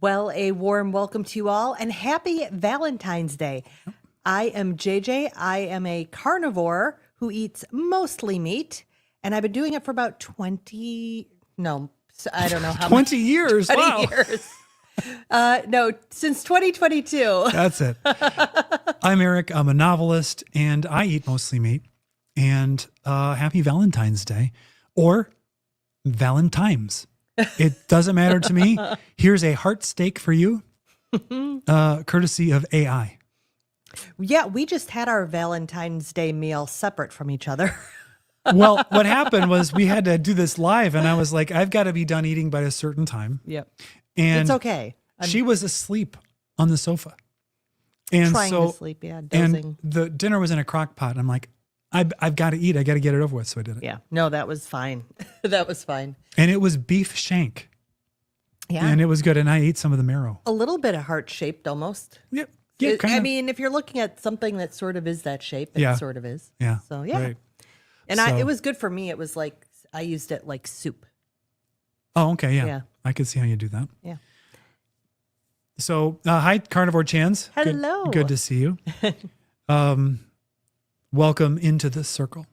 Well, a warm welcome to you all and happy Valentine's Day. I am JJ. I am a carnivore who eats mostly meat, and I've been doing it for about 20, no, I don't know how 20 years. 20 Wow. years. No, since 2022. That's it. I'm Eric. I'm a novelist and I eat mostly meat. And happy Valentine's Day or Valentine's. It doesn't matter to me. Here's a heart steak for you, courtesy of AI. Yeah, we just had our Valentine's Day meal separate from each other. Well, what happened was we had to do this live and I was like, I've got to be done eating by a certain time. Yep. And It's okay. she was asleep on the sofa. And Trying so, to sleep, yeah, dozing. and the dinner was in a crock pot. I'm like, I've got to eat. I got to get it over with. So I did it. Yeah, no, that was fine. That was fine. And it was beef shank. Yeah. And it was good. And I ate some of the marrow. A little bit of heart-shaped almost. Yep. Yeah, I mean, if you're looking at something that sort of is that shape, it Yeah. sort of is. Yeah. So, yeah. Right. And So- it was good for me. It was like, I used it like soup. Oh, okay. Yeah. Yeah. I could see how you do that. Yeah. So, hi, Carnivore Chans. Hello. Good to see you. Welcome into this circle.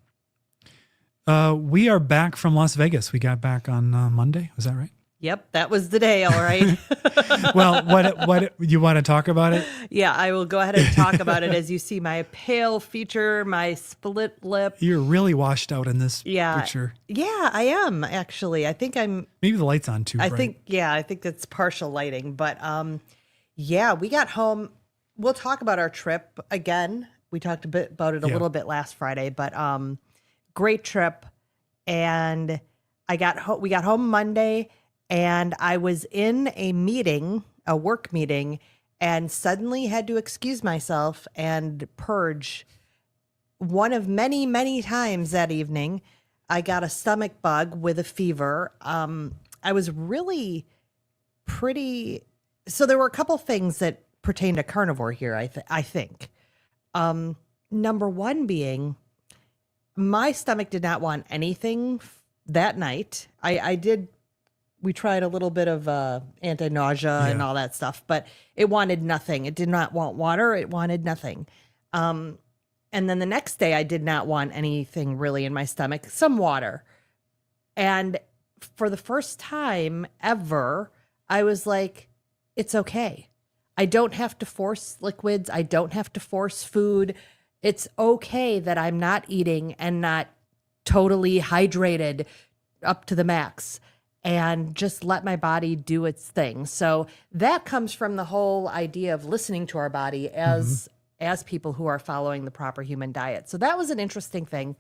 We are back from Las Vegas. We got back on Monday. Was that right? Yep, that was the day, all right. Well, what you want to talk about it? Yeah, I will go ahead and talk about it as you see my pale feature, my split lip. You're really washed out in this picture. Yeah, I am actually. I think I'm Maybe the light's on too. I bright. think that's partial lighting, but yeah, we got home. We'll talk about our trip again. We talked a bit about it a little bit last Friday, but great trip. And we got home Monday, and I was in a meeting, a work meeting, and suddenly had to excuse myself and purge. One of many, many times that evening, I got a stomach bug with a fever. I was really pretty. So there were a couple things that pertain to carnivore here, I think. Number one being, my stomach did not want anything that night. We tried a little bit of anti-nausea and all that stuff, but it wanted nothing. It did not want water. It wanted nothing. And then the next day, I did not want anything really in my stomach, some water. And for the first time ever, I was like, it's okay. I don't have to force liquids. I don't have to force food. It's okay that I'm not eating and not totally hydrated up to the max, and just let my body do its thing. So that comes from the whole idea of listening to our body as people who are following the proper human diet. So that was an interesting thing.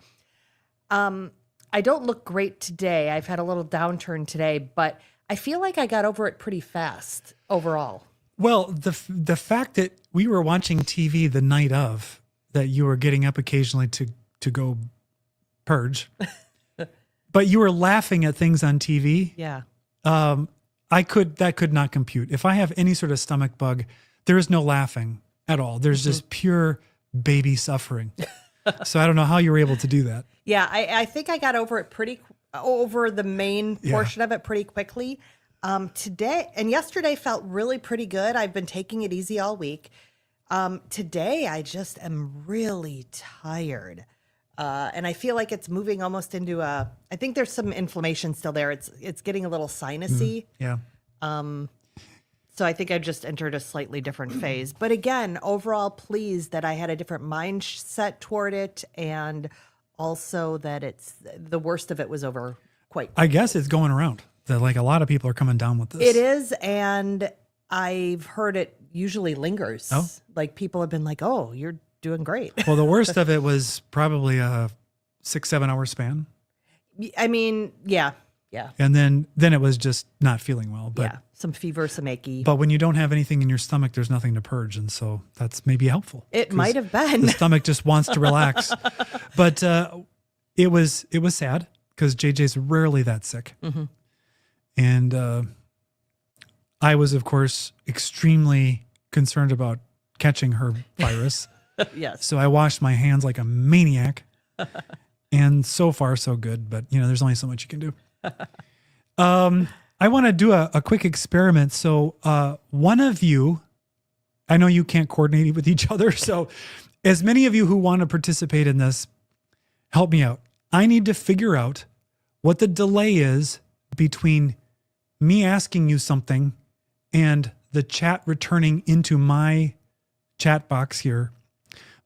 I don't look great today. I've had a little downturn today, but I feel like I got over it pretty fast overall. Well, the fact that we were watching TV the night of, that you were getting up occasionally to go purge, but you were laughing at things on TV. Yeah. That could not compute. If I have any sort of stomach bug, there is no laughing at all. There's just pure baby suffering. So I don't know how you were able to do that. Yeah, I think I got over it over the main portion of it pretty quickly. Today and yesterday felt really pretty good. I've been taking it easy all week. Today I just am really tired. And I feel like it's moving almost into I think there's some inflammation still there. It's getting a little sinusy. Yeah. So I think I just entered a slightly different phase. But again, overall pleased that I had a different mindset toward it, and also that the worst of it was over quite quickly. I guess it's going around that like a lot of people are coming down with this. It is, and I've heard it usually lingers. Oh. Like people have been like, "Oh, you're doing great." Well, the worst of it was probably a 6-7 hour span. I mean, yeah. And then it was just not feeling well. But Yeah, some fever, some achy. But when you don't have anything in your stomach, there's nothing to purge. And so that's maybe helpful. It might have been. The stomach just wants to relax. But it was sad because JJ's rarely that sick. Mm-hmm. And I was, of course, extremely concerned about catching her virus. Yes. So I washed my hands like a maniac. And so far, so good. But, there's only so much you can do. I want to do a quick experiment. So one of you, I know you can't coordinate with each other. So as many of you who want to participate in this, help me out. I need to figure out what the delay is between me asking you something and the chat returning into my chat box here,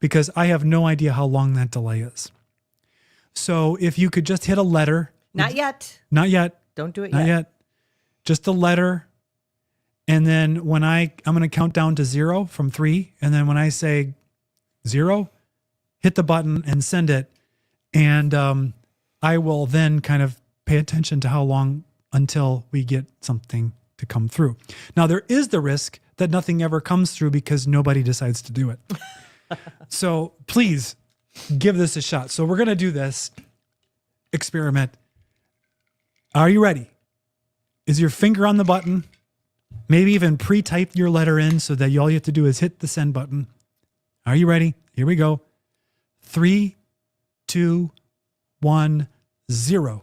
because I have no idea how long that delay is. So if you could just hit a letter. Not yet. Not yet. Don't do it Not yet. Just a letter. And then when I'm going to count down to 0 from 3. And then when I say 0, hit the button and send it. And I will then kind of pay attention to how long until we get something to come through. Now, there is the risk that nothing ever comes through because nobody decides to do it. So please give this a shot. So we're going to do this experiment. Are you ready? Is your finger on the button? Maybe even pre-type your letter in so that all you have to do is hit the send button. Are you ready? Here we go. 3, 2, 1, 0.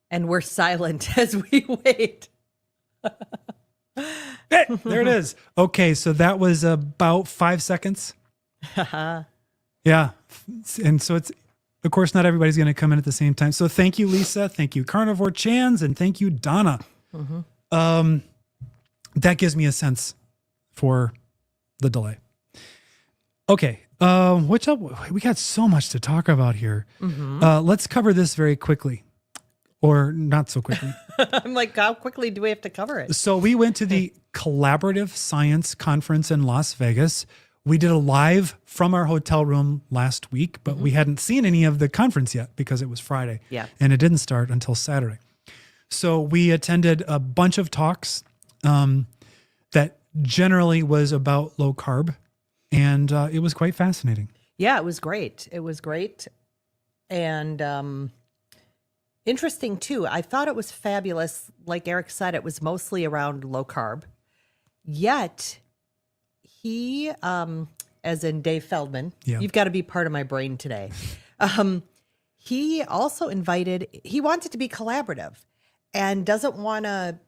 And we're silent as we wait. Hey, there it is. Okay, so that was about 5 seconds. Yeah. And so it's, of course, not everybody's going to come in at the same time. So thank you, Lisa. Thank you, Carnivore Chans. And thank you, Donna. That gives me a sense for the delay. Okay. What's up? We got so much to talk about here. Let's cover this very quickly. Or not so quickly. I'm like, how quickly do we have to cover it? So we went to the Collaborative Science Conference in Las Vegas. We did a live from our hotel room last week, but we hadn't seen any of the conference yet because it was Friday. Yeah. And it didn't start until Saturday. So we attended a bunch of talks that generally was about low carb. And it was quite fascinating. Yeah, it was great. It was great. And interesting, too. I thought it was fabulous. Like Eric said, it was mostly around low carb. Yet, he, as in Dave Feldman, you've got to be part of my brain today. He also he wants it to be collaborative and doesn't want to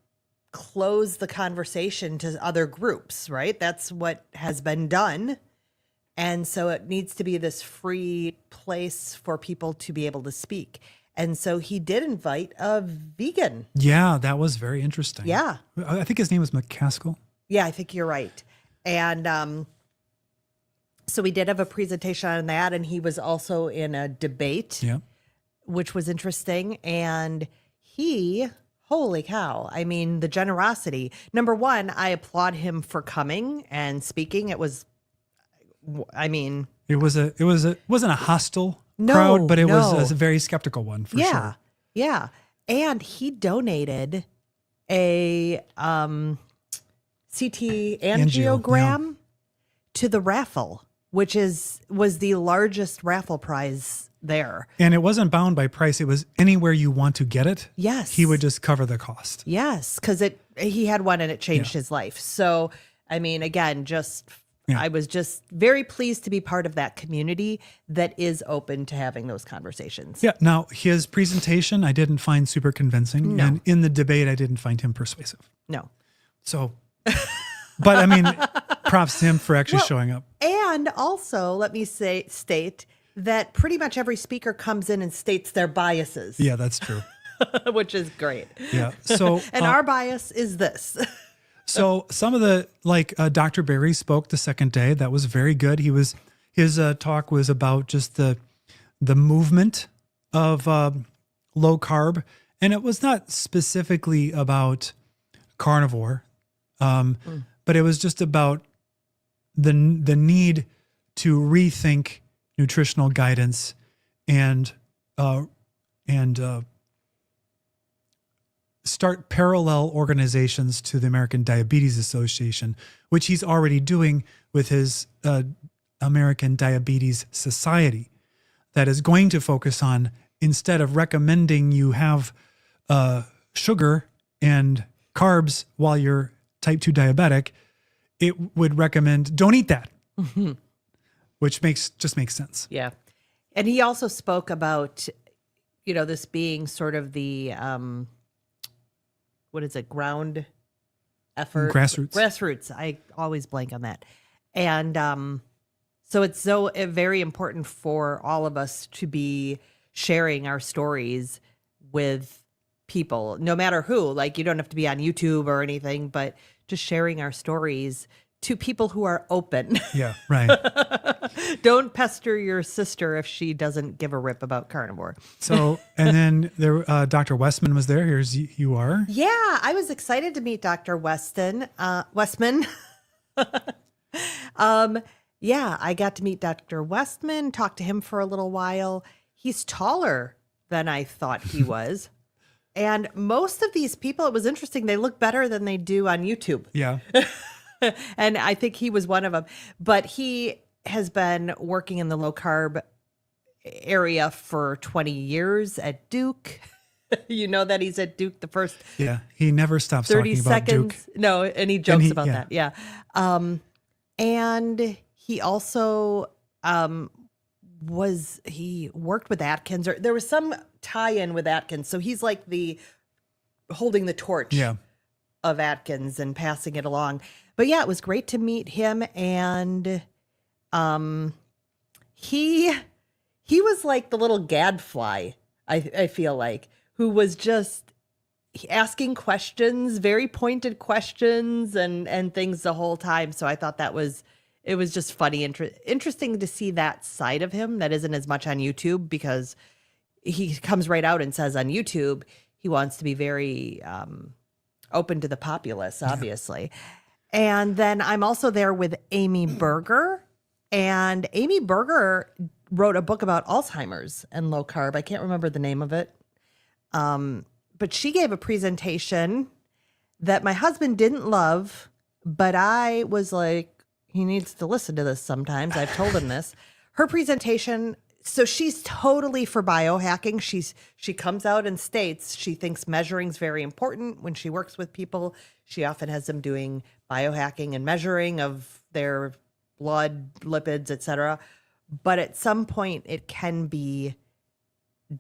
close the conversation to other groups, right? That's what has been done. And so it needs to be this free place for people to be able to speak. And so he did invite a vegan. Yeah, that was very interesting. Yeah. I think his name was McCaskill. Yeah, I think you're right. And so we did have a presentation on that. And he was also in a debate, which was interesting. And holy cow. I mean, the generosity. Number one, I applaud him for coming and speaking. It was, I mean. It wasn't a hostile crowd, but it was a very skeptical one for sure. Yeah. And he donated a CT angiogram to the raffle, which was the largest raffle prize there. And it wasn't bound by price. It was anywhere you want to get it. Yes. He would just cover the cost. Yes, because he had one and it changed his life. So, I mean, again, I was just very pleased to be part of that community that is open to having those conversations. Yeah. Now, his presentation I didn't find super convincing. No. And in the debate, I didn't find him persuasive. No. So, but I mean, props to him for actually showing up. And also, let me state that pretty much every speaker comes in and states their biases. Yeah, that's true. Which is great. Yeah. So, and our bias is this. So some of the, Dr. Berry spoke the second day. That was very good. His talk was about just the movement of low carb. And it was not specifically about carnivore, but it was just about the need to rethink nutritional guidance and start parallel organizations to the American Diabetes Association, which he's already doing with his American Diabetes Society, that is going to focus on, instead of recommending you have sugar and carbs while you're type 2 diabetic, it would recommend don't eat that, which just makes sense. Yeah. And he also spoke about, this being sort of the, what is it? Ground effort. Grassroots. I always blank on that. And, so it's very important for all of us to be sharing our stories with people, no matter who. Like, you don't have to be on YouTube or anything, but just sharing our stories to people who are open. Yeah, right. Don't pester your sister if she doesn't give a rip about carnivore. So, and then there, Dr. Westman was there. You are. Yeah, I was excited to meet Dr. Westman. Yeah, I got to meet Dr. Westman, talk to him for a little while. He's taller than I thought he was. And most of these people, it was interesting, they look better than they do on YouTube. Yeah. And I think he was one of them. But he has been working in the low carb area for 20 years at Duke. You know that he's at Duke the first Yeah. He never stops 30 talking seconds. about Duke. No, and he jokes about yeah. that. Yeah. And he also he worked with Atkins, or there was some tie-in with Atkins. So he's like holding the torch of Atkins and passing it along. But yeah, it was great to meet him. And he was like the little gadfly, I feel like, who was just asking questions, very pointed questions and things the whole time. So I thought it was just funny, interesting to see that side of him that isn't as much on YouTube, because he comes right out and says on YouTube he wants to be very open to the populace, obviously. And then I'm also there with Amy Berger. And Amy Berger wrote a book about Alzheimer's and low carb. I can't remember the name of it. But she gave a presentation that my husband didn't love, but I was like, he needs to listen to this sometimes. I've told him this. Her presentation, so she's totally for biohacking. She comes out and states she thinks measuring is very important. When she works with people, she often has them doing biohacking and measuring of their blood, lipids, etc. But at some point, it can be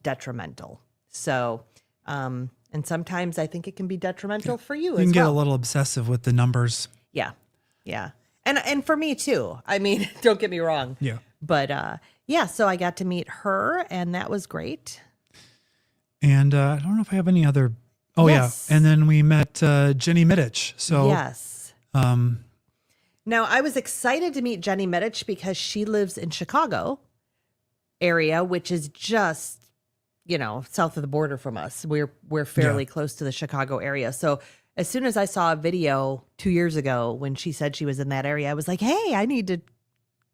detrimental. So, and sometimes I think it can be detrimental for you as well. You can get a little obsessive with the numbers. Yeah. Yeah. And for me too. I mean, don't get me wrong. Yeah. But yeah, so I got to meet her and that was great. And I don't know if I have any other. Oh, Yes. yeah. And then we met Jenny Mittich. So, Yes. Now, I was excited to meet Jenny Mittich because she lives in Chicago area, which is just, south of the border from us. We're fairly close to the Chicago area. So as soon as I saw a video 2 years ago when she said she was in that area, I was like, hey, I need to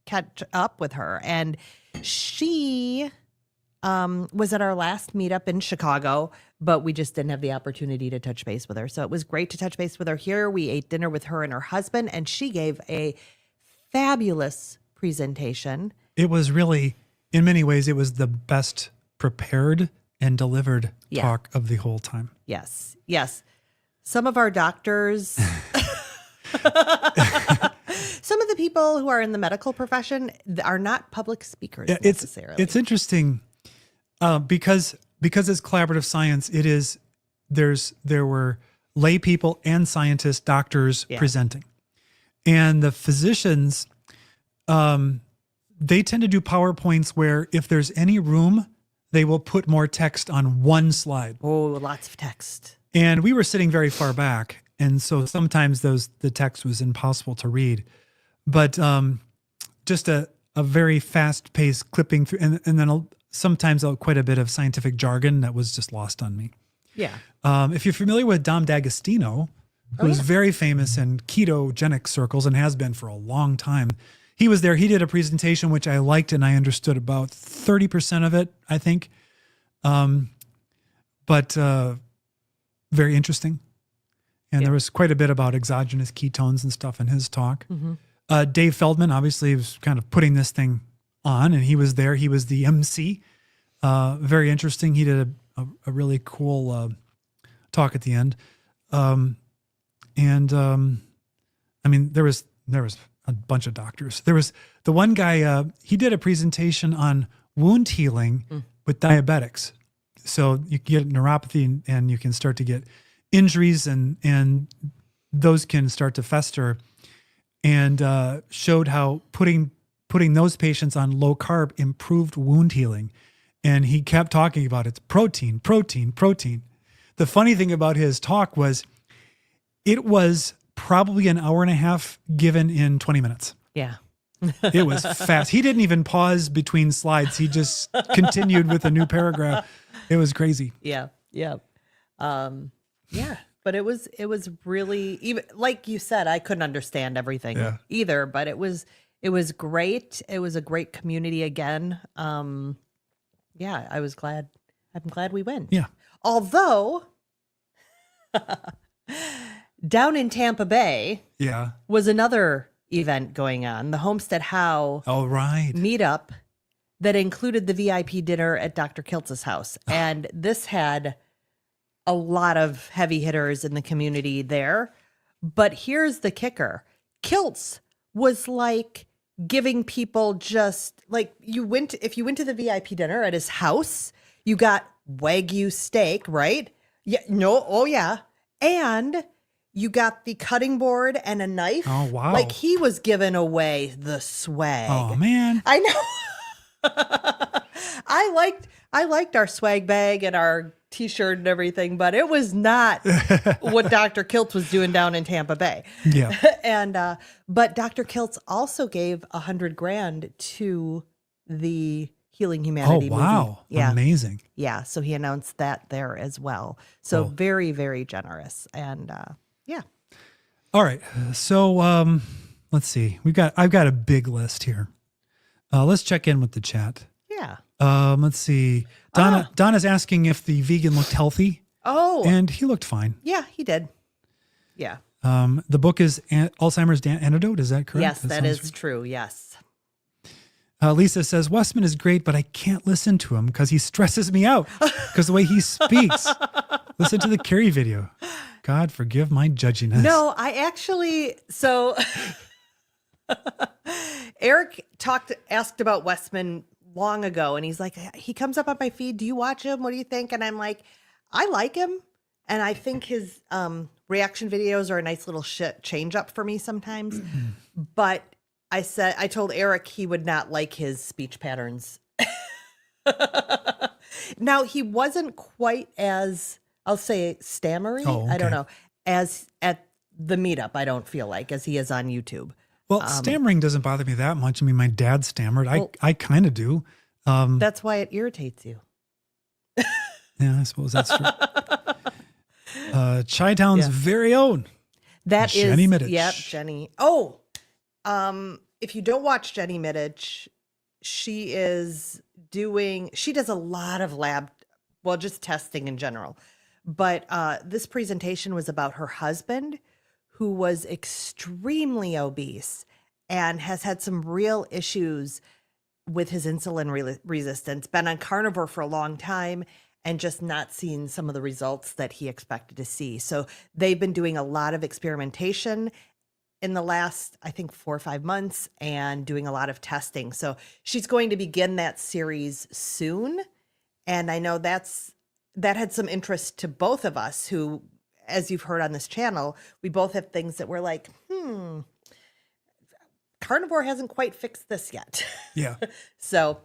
catch up with her. And she was at our last meetup in Chicago, but we just didn't have the opportunity to touch base with her. So it was great to touch base with her here. We ate dinner with her and her husband, and she gave a fabulous presentation. it was really, in many ways, it was the best prepared and delivered talk of the whole time. Yes. Yes. Some of our doctors, some of the people who are in the medical profession are not public speakers necessarily. It's interesting because it's collaborative science. There were lay people and scientists, doctors presenting, and the physicians. They tend to do PowerPoints where if there's any room, they will put more text on one slide. Oh, lots of text. And we were sitting very far back, and so sometimes the text was impossible to read. But just a very fast-paced clipping through, and then sometimes quite a bit of scientific jargon that was just lost on me. Yeah. If you're familiar with Dom D'Agostino, who's very famous in ketogenic circles and has been for a long time, he was there. He did a presentation, which I liked, and I understood about 30% of it, I think. But very interesting. And there was quite a bit about exogenous ketones and stuff in his talk. Mm-hmm. Dave Feldman, obviously, was kind of putting this thing on, and he was there. He was the MC. Very interesting. He did a really cool talk at the end. I mean, there was a bunch of doctors. There was the one guy, he did a presentation on wound healing with diabetics. So you get neuropathy and you can start to get injuries and those can start to fester, and showed how putting those patients on low carb improved wound healing. And he kept talking about it's protein, protein, protein. The funny thing about his talk was it was probably an hour and a half given in 20 minutes. Yeah. It was fast. He didn't even pause between slides. He just continued with a new paragraph. It was crazy. Yeah. Yeah. Yeah. But it was really, even like you said, I couldn't understand everything either, but it was great. It was a great community again. Yeah, I'm glad we went. Yeah. Although down in Tampa Bay was another event going on, the Homestead How meetup that included the VIP dinner at Dr. Kiltz's house. And this had a lot of heavy hitters in the community there. But here's the kicker. Kiltz was like giving people just like if you went to the VIP dinner at his house, you got Wagyu steak, right? Yeah. No. Oh yeah. And you got the cutting board and a knife. Oh, wow. Like he was giving away the swag. Oh man. I know. I liked our swag bag and our t-shirt and everything, but it was not what Dr. Kiltz was doing down in Tampa Bay. Yeah. And but Dr. Kiltz also gave $100,000 to the Healing Humanity movie. Wow. Yeah. Amazing. Yeah. So he announced that there as well. So very, very generous. And yeah. All right. So let's see. I've got a big list here. Let's check in with the chat. Yeah. Let's see. Donna's asking if the vegan looked healthy. Oh. And he looked fine. Yeah, he did. Yeah. The book is Alzheimer's Antidote. Is that correct? Yes, that is true. Yes. Lisa says, Westman is great, but I can't listen to him because he stresses me out because the way he speaks. Listen to the Carrie video. God, forgive my judginess. No, I actually, so Eric asked about Westman long ago, and he's like, he comes up on my feed. Do you watch him? What do you think? And I'm like, I like him. And I think his reaction videos are a nice little change up for me sometimes. But I told Eric he would not like his speech patterns. Now, he wasn't quite as, I'll say, stammery. Oh, okay. I don't know, as at the meetup, I don't feel like, as he is on YouTube. Well, stammering doesn't bother me that much. I mean, my dad stammered. I kind of do. That's why it irritates you. Yeah, I suppose that's true. Chi-Town's very own. That is Jenny Middich. Yep, Jenny. Oh, if you don't watch Jenny Middich, she does a lot of just testing in general. But this presentation was about her husband, who was extremely obese and has had some real issues with his insulin resistance, been on carnivore for a long time, and just not seeing some of the results that he expected to see. So they've been doing a lot of experimentation in the last, I think, 4 or 5 months, and doing a lot of testing. So she's going to begin that series soon. And I know that had some interest to both of us who, as you've heard on this channel, we both have things that we're like, carnivore hasn't quite fixed this yet. Yeah. So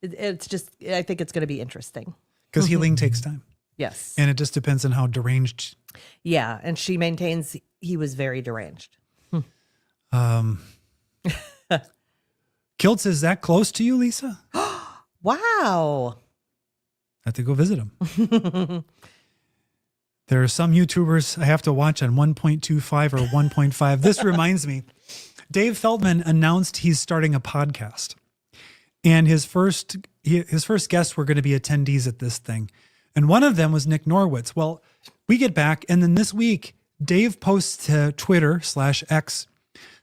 it's just, I think it's going to be interesting. Because healing takes time. Yes. And it just depends on how deranged. Yeah. And she maintains he was very deranged. Kiltz is that close to you, Lisa? Wow. I have to go visit him. There are some YouTubers I have to watch on 1.25 or 1.5. This reminds me, Dave Feldman announced he's starting a podcast. And his first guests were going to be attendees at this thing. And one of them was Nick Norwitz. Well, we get back, and then this week, Dave posts to Twitter/X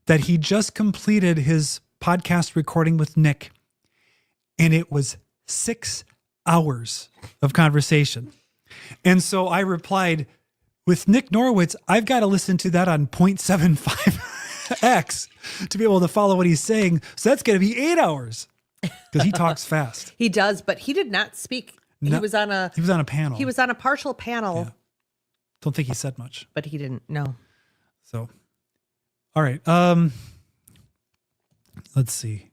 that he just completed his podcast recording with Nick. And it was 6 hours of conversation. And so I replied, with Nick Norwitz, I've got to listen to that on 0.75x to be able to follow what he's saying. So that's going to be 8 hours. Because he talks fast. He does, but he did not speak He was on a panel. He was on a partial panel. Yeah. Don't think he said much. But he didn't know. So, all right. Let's see.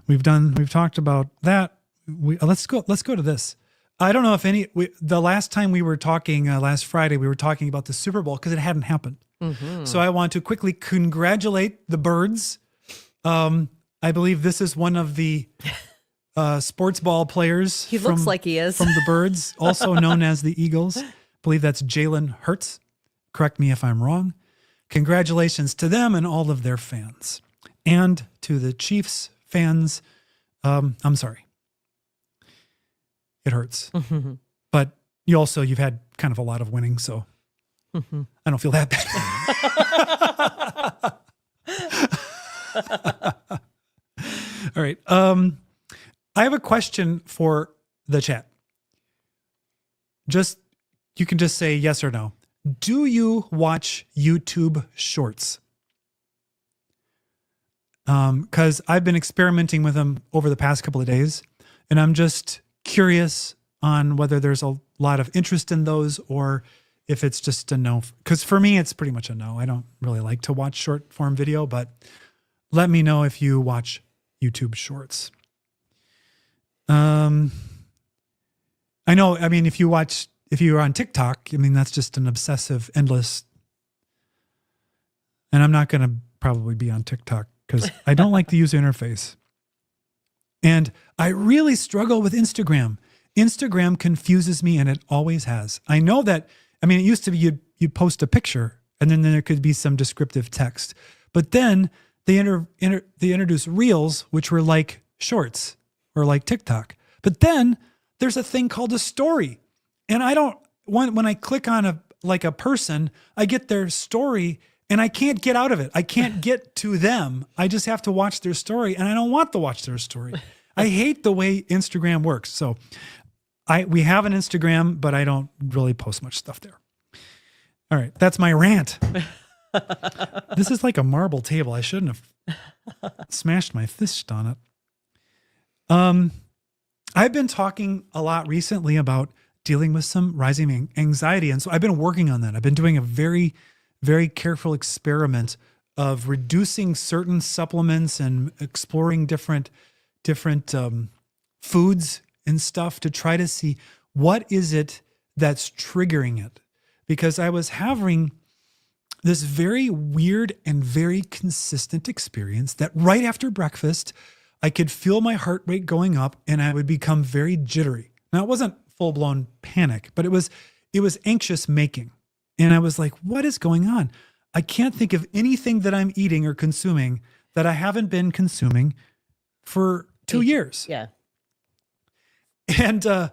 We've talked about that. Let's go to this. I don't know if the last time we were talking, last Friday, we were talking about the Super Bowl because it hadn't happened. Mm-hmm. So I want to quickly congratulate the Birds. I believe this is one of the sports ball players. He looks like he is. From the Birds, also known as the Eagles. I believe that's Jalen Hurts. Correct me if I'm wrong. Congratulations to them and all of their fans. And to the Chiefs fans, I'm sorry. It hurts. Mm-hmm. But you've had kind of a lot of winning, so mm-hmm. I don't feel that bad. All right. I have a question for the chat. You can just say yes or no. Do you watch YouTube Shorts? Because I've been experimenting with them over the past couple of days, and I'm just curious on whether there's a lot of interest in those or if it's just a no. Because for me, it's pretty much a no. I don't really like to watch short form video, but let me know if you watch YouTube Shorts. I know, if you're on TikTok, that's just an obsessive, endless, and I'm not going to probably be on TikTok because I don't like the user interface. And I really struggle with Instagram. Instagram confuses me, and it always has. I know that, it used to be you'd post a picture, and then there could be some descriptive text. But then they introduce Reels, which were like Shorts or like TikTok. But then there's a thing called a story. And when I click on a person, I get their story and I can't get out of it. I can't get to them. I just have to watch their story, and I don't want to watch their story. I hate the way Instagram works. So we have an Instagram, but I don't really post much stuff there. All right. That's my rant. This is like a marble table. I shouldn't have smashed my fist on it. I've been talking a lot recently about dealing with some rising anxiety. And so I've been working on that. I've been doing a very, very careful experiment of reducing certain supplements and exploring different foods and stuff to try to see what is it that's triggering it. Because I was having this very weird and very consistent experience that right after breakfast, I could feel my heart rate going up and I would become very jittery. Now, it wasn't full-blown panic, but it was anxious making. And I was like, what is going on? I can't think of anything that I'm eating or consuming that I haven't been consuming for 2 years. Yeah. And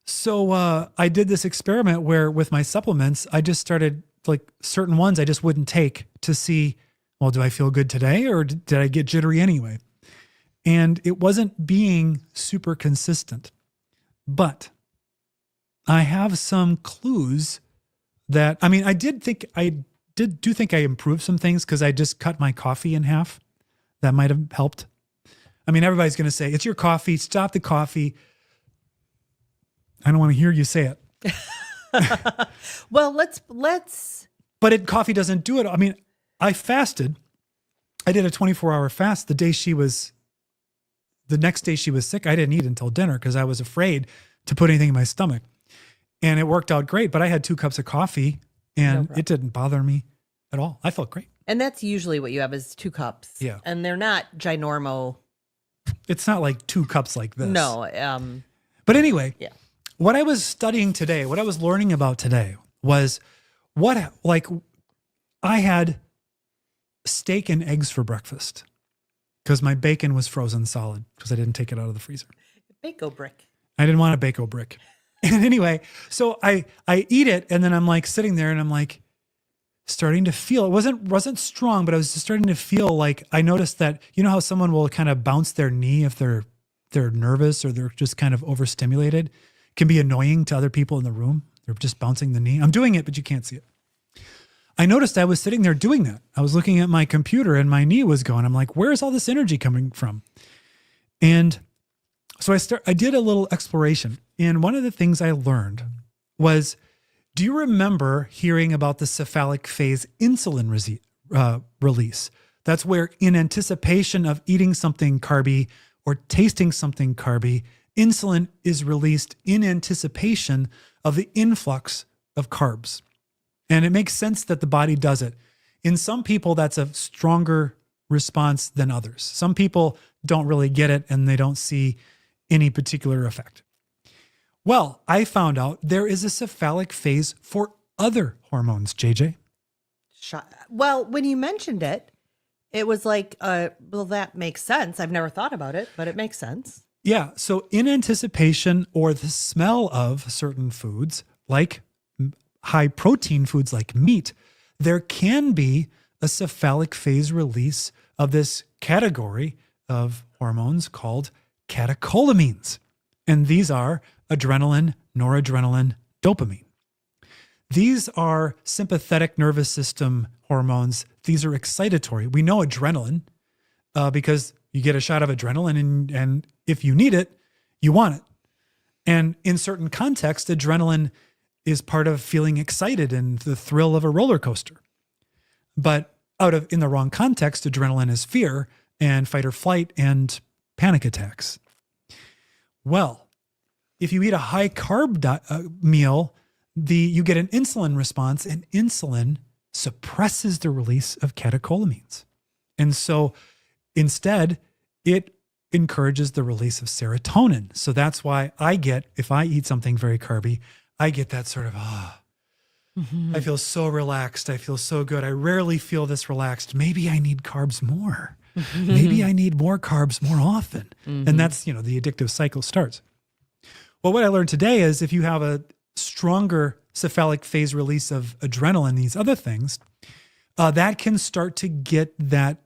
so I did this experiment where with my supplements, I just started certain ones I just wouldn't take to see, well, do I feel good today or did I get jittery anyway? And it wasn't being super consistent. But I have some clues that, I do think I improved some things because I just cut my coffee in half. That might have helped. Everybody's going to say, it's your coffee, stop the coffee. I don't want to hear you say it. Well, let's. But coffee doesn't do it. I fasted. I did a 24-hour fast the next day she was sick. I didn't eat until dinner because I was afraid to put anything in my stomach. And it worked out great, but I had 2 cups of coffee and it didn't bother me at all. I felt great. And that's usually what you have is 2 cups. Yeah. And they're not ginormo. It's not like 2 cups like this. No. But anyway, yeah. What I was studying today, what I was learning about today was I had steak and eggs for breakfast because my bacon was frozen solid because I didn't take it out of the freezer. Bako brick. I didn't want a Bako brick. And anyway, so I eat it and then I'm sitting there and I'm starting to feel, it wasn't strong, but I was just starting to feel I noticed that, how someone will kind of bounce their knee if they're nervous or they're just kind of overstimulated. It can be annoying to other people in the room. They're just bouncing the knee. I'm doing it, but you can't see it. I noticed I was sitting there doing that. I was looking at my computer and my knee was going. I'm like, where is all this energy coming from? And so I did a little exploration. And one of the things I learned was, do you remember hearing about the cephalic phase insulin release? That's where, in anticipation of eating something carby or tasting something carby, insulin is released in anticipation of the influx of carbs. And it makes sense that the body does it. In some people, that's a stronger response than others. Some people don't really get it and they don't see any particular effect. Well, I found out there is a cephalic phase for other hormones, JJ. Well, when you mentioned it, it was like, well, that makes sense. I've never thought about it, but it makes sense. Yeah. So in anticipation or the smell of certain foods, like high protein foods like meat, there can be a cephalic phase release of this category of hormones called catecholamines. And these are adrenaline, noradrenaline, dopamine. These are sympathetic nervous system hormones. These are excitatory. We know adrenaline because you get a shot of adrenaline and if you need it, you want it. And in certain contexts, adrenaline is part of feeling excited and the thrill of a roller coaster. But in the wrong context, adrenaline is fear and fight or flight and panic attacks. Well, if you eat a high carb meal, you get an insulin response, and insulin suppresses the release of catecholamines. And so instead, it encourages the release of serotonin. So that's why if I eat something very carby, I get that sort of, I feel so relaxed. I feel so good. I rarely feel this relaxed. Maybe I need carbs more. Maybe I need more carbs more often. And that's, the addictive cycle starts. Well, what I learned today is if you have a stronger cephalic phase release of adrenaline, these other things, that can start to get that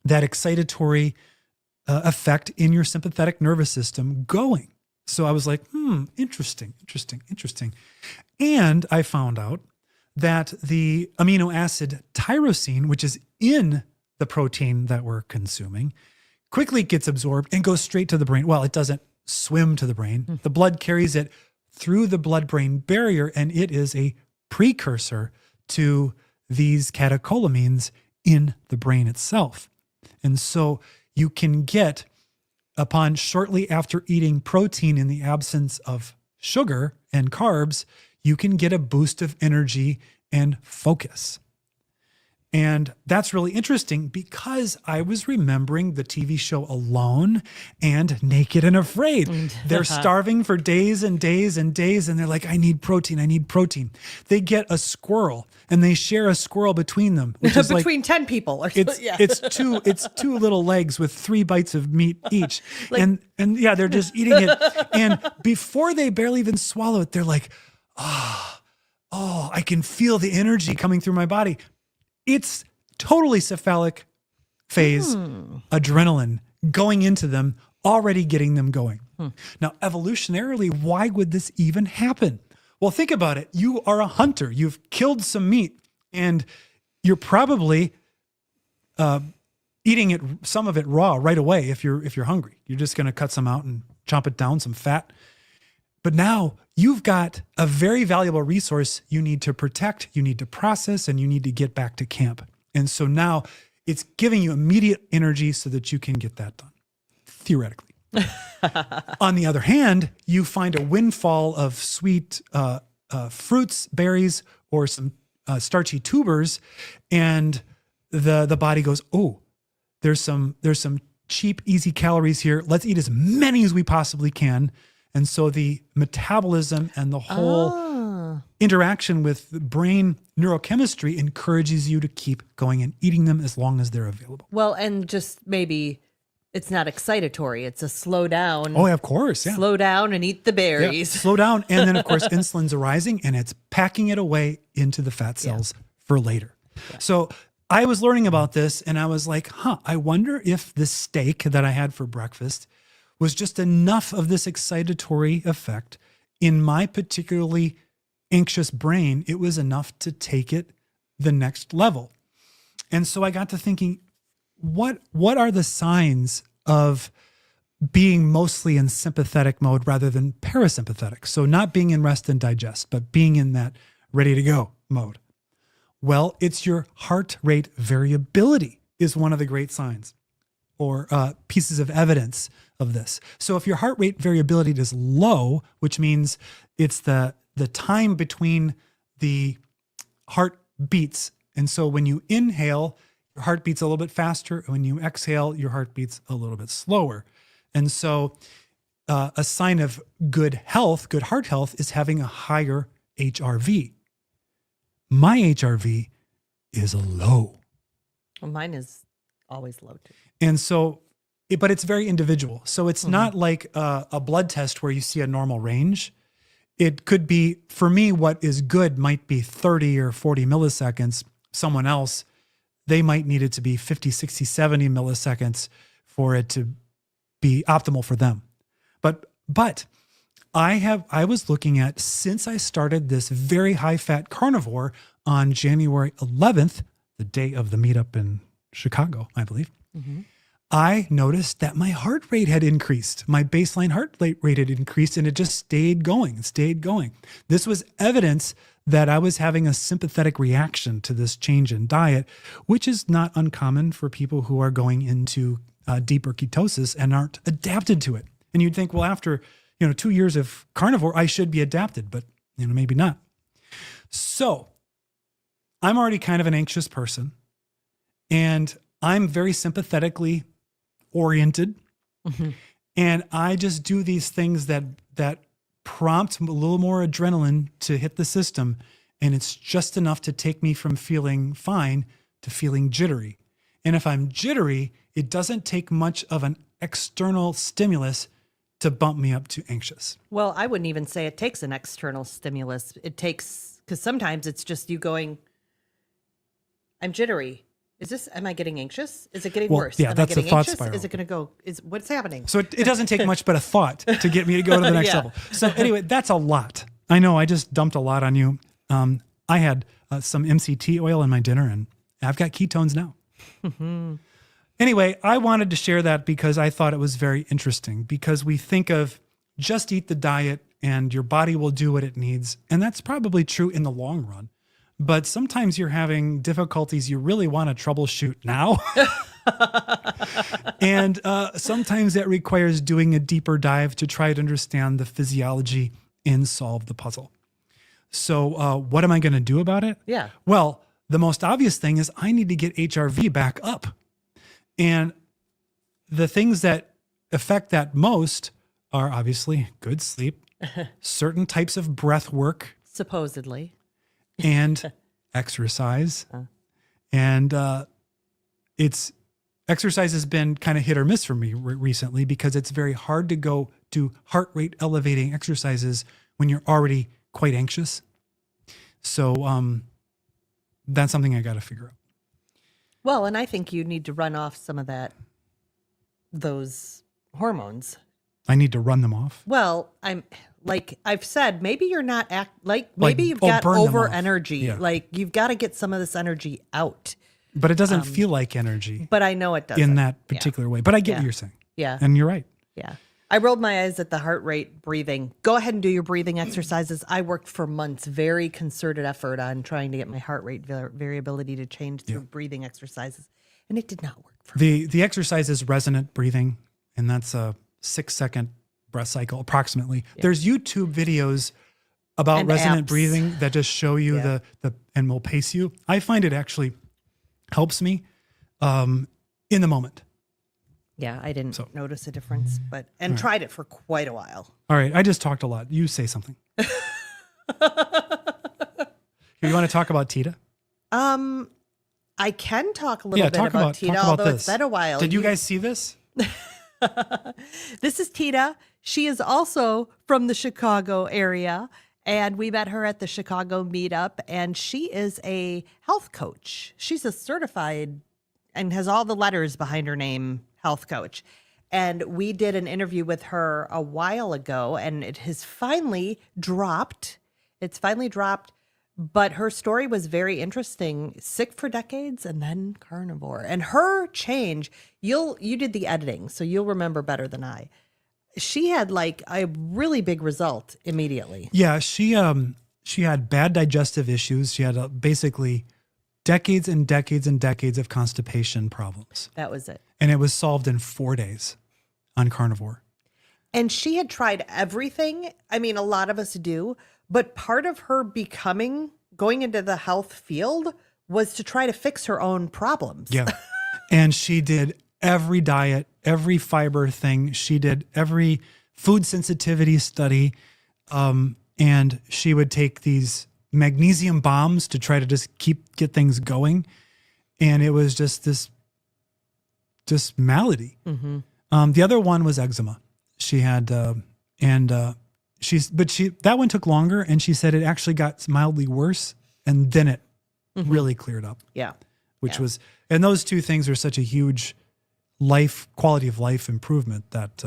excitatory effect in your sympathetic nervous system going. So I was like, interesting. And I found out that the amino acid tyrosine, which is in the protein that we're consuming, quickly gets absorbed and goes straight to the brain. Well, it doesn't swim to the brain. The blood carries it through the blood-brain barrier, and it is a precursor to these catecholamines in the brain itself. And so you can get, shortly after eating protein in the absence of sugar and carbs, you can get a boost of energy and focus. And that's really interesting because I was remembering the TV show Alone and Naked and Afraid. They're starving for days and days and days, and they're like, I need protein. They get a squirrel and they share a squirrel between them. Which is between 10 people. It's two little legs with 3 bites of meat each. And they're just eating it. And before they barely even swallow it, they're like, I can feel the energy coming through my body. It's totally cephalic phase adrenaline going into them, already getting them going. Now, evolutionarily, why would this even happen? Well, think about it. You are a hunter. You've killed some meat, and you're probably eating some of it raw right away if you're hungry. You're just going to cut some out and chomp it down, some fat. But now you've got a very valuable resource you need to protect, you need to process, and you need to get back to camp. And so now it's giving you immediate energy so that you can get that done, theoretically. On the other hand, you find a windfall of sweet fruits, berries, or some starchy tubers, and the body goes, oh, there's some cheap, easy calories here. Let's eat as many as we possibly can. And so the metabolism and the whole interaction with the brain neurochemistry encourages you to keep going and eating them as long as they're available. Well, and just maybe it's not excitatory. It's a slow down. Oh, of course. Yeah. Slow down and eat the berries. Yeah, slow down. And then, of course, insulin's arising and it's packing it away into the fat cells for later. Yeah. So I was learning about this and I was like, I wonder if the steak that I had for breakfast was just enough of this excitatory effect in my particularly anxious brain. It was enough to take it the next level. And so I got to thinking, what are the signs of being mostly in sympathetic mode rather than parasympathetic. So not being in rest and digest, but being in that ready to go mode. Well, it's your heart rate variability is one of the great signs or pieces of evidence of this. So if your heart rate variability is low, which means it's the time between the heart beats. And so when you inhale, your heart beats a little bit faster. And when you exhale, your heart beats a little bit slower. And so a sign of good health, good heart health, is having a higher HRV. My HRV is low. Well, mine is always low too. And so, but it's very individual. So it's not like a blood test where you see a normal range. It could be, for me, what is good might be 30 or 40 milliseconds. Someone else, they might need it to be 50, 60, 70 milliseconds for it to be optimal for them. But I was looking at, since I started this very high fat carnivore on January 11th, the day of the meetup in Chicago, I believe, I noticed that my heart rate had increased. My baseline heart rate had increased, and it just stayed going. This was evidence that I was having a sympathetic reaction to this change in diet, which is not uncommon for people who are going into deeper ketosis and aren't adapted to it. And you'd think, well, after 2 years of carnivore, I should be adapted, but maybe not. So I'm already kind of an anxious person, and I'm very sympathetically oriented. And I just do these things that prompt a little more adrenaline to hit the system. And it's just enough to take me from feeling fine to feeling jittery. And if I'm jittery, it doesn't take much of an external stimulus to bump me up to anxious. Well, I wouldn't even say it takes an external stimulus. It takes, because sometimes it's just you going, I'm jittery. Am I getting anxious? Is it getting worse? Yeah, Am that's I getting a thought anxious? spiral. Is it going to go, what's happening? So it doesn't take much but a thought to get me to go to the next level. So anyway, that's a lot. I know I just dumped a lot on you. I had some MCT oil in my dinner, and I've got ketones now. Anyway, I wanted to share that because I thought it was very interesting, because we think of just eat the diet and your body will do what it needs. And that's probably true in the long run. But sometimes you're having difficulties you really want to troubleshoot now. And sometimes that requires doing a deeper dive to try to understand the physiology and solve the puzzle. So what am I going to do about it? Yeah. Well, the most obvious thing is I need to get HRV back up. And the things that affect that most are obviously good sleep, certain types of breath work, Supposedly. and exercise. And exercise has been kind of hit or miss for me recently, because it's very hard to go do heart rate elevating exercises when you're already quite anxious. So that's something I got to figure out. Well, and I think you need to run off some of those hormones. I need to run them off. Well, I've said, maybe you're not maybe you've got burn them over off. energy. Yeah. Like you've got to get some of this energy out. But it doesn't feel like energy But I know it doesn't. in that particular way. But I get what you're saying. Yeah. And you're right. Yeah. I rolled my eyes at the heart rate breathing. Go ahead and do your breathing exercises. I worked for months, very concerted effort on trying to get my heart rate variability to change through breathing exercises. And it did not work for me. The exercise is resonant breathing, and that's a 6-second breath cycle approximately. Yeah. There's YouTube videos about and resonant apps. breathing that just show you the and will pace you. I find it actually helps me in the moment. Yeah, I didn't notice a difference, but tried it for quite a while. All right, I just talked a lot. You say something. You want to talk about Tita? I can talk a little bit about Tita, talk although about it's been a while. Did you guys see this? This is Tita. She is also from the Chicago area, and we met her at the Chicago meetup, and she is a health coach. She's a certified and has all the letters behind her name health coach. And we did an interview with her a while ago, and it has finally dropped. It's finally dropped But her story was very interesting. Sick for decades and then carnivore. And her change, you did the editing, so you'll remember better than I. She had like a really big result immediately. Yeah, she had bad digestive issues. She had basically decades and decades and decades of constipation problems. That was it. And it was solved in 4 days on carnivore. And she had tried everything. I mean, a lot of us do, but part of her going into the health field was to try to fix her own problems. Yeah. And she did every diet, every fiber thing. She did every food sensitivity study. And she would take these magnesium bombs to try to just get things going. And it was just malady. Mm-hmm. The other one was eczema. She had, that one took longer, and she said it actually got mildly worse, and then it really cleared up. Yeah. And those two things are such a huge quality of life improvement that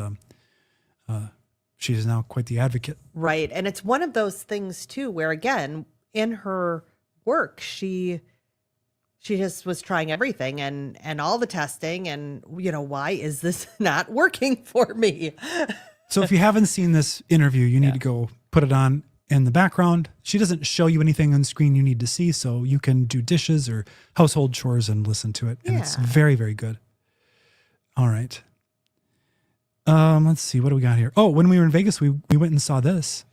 she is now quite the advocate. Right. And it's one of those things too, where again, in her work, she just was trying everything and all the testing and, why is this not working for me? So if you haven't seen this interview, you need to go put it on in the background. She doesn't show you anything on screen you need to see, so you can do dishes or household chores and listen to it. And it's very, very good. All right. Let's see. What do we got here? Oh, when we were in Vegas, we went and saw this.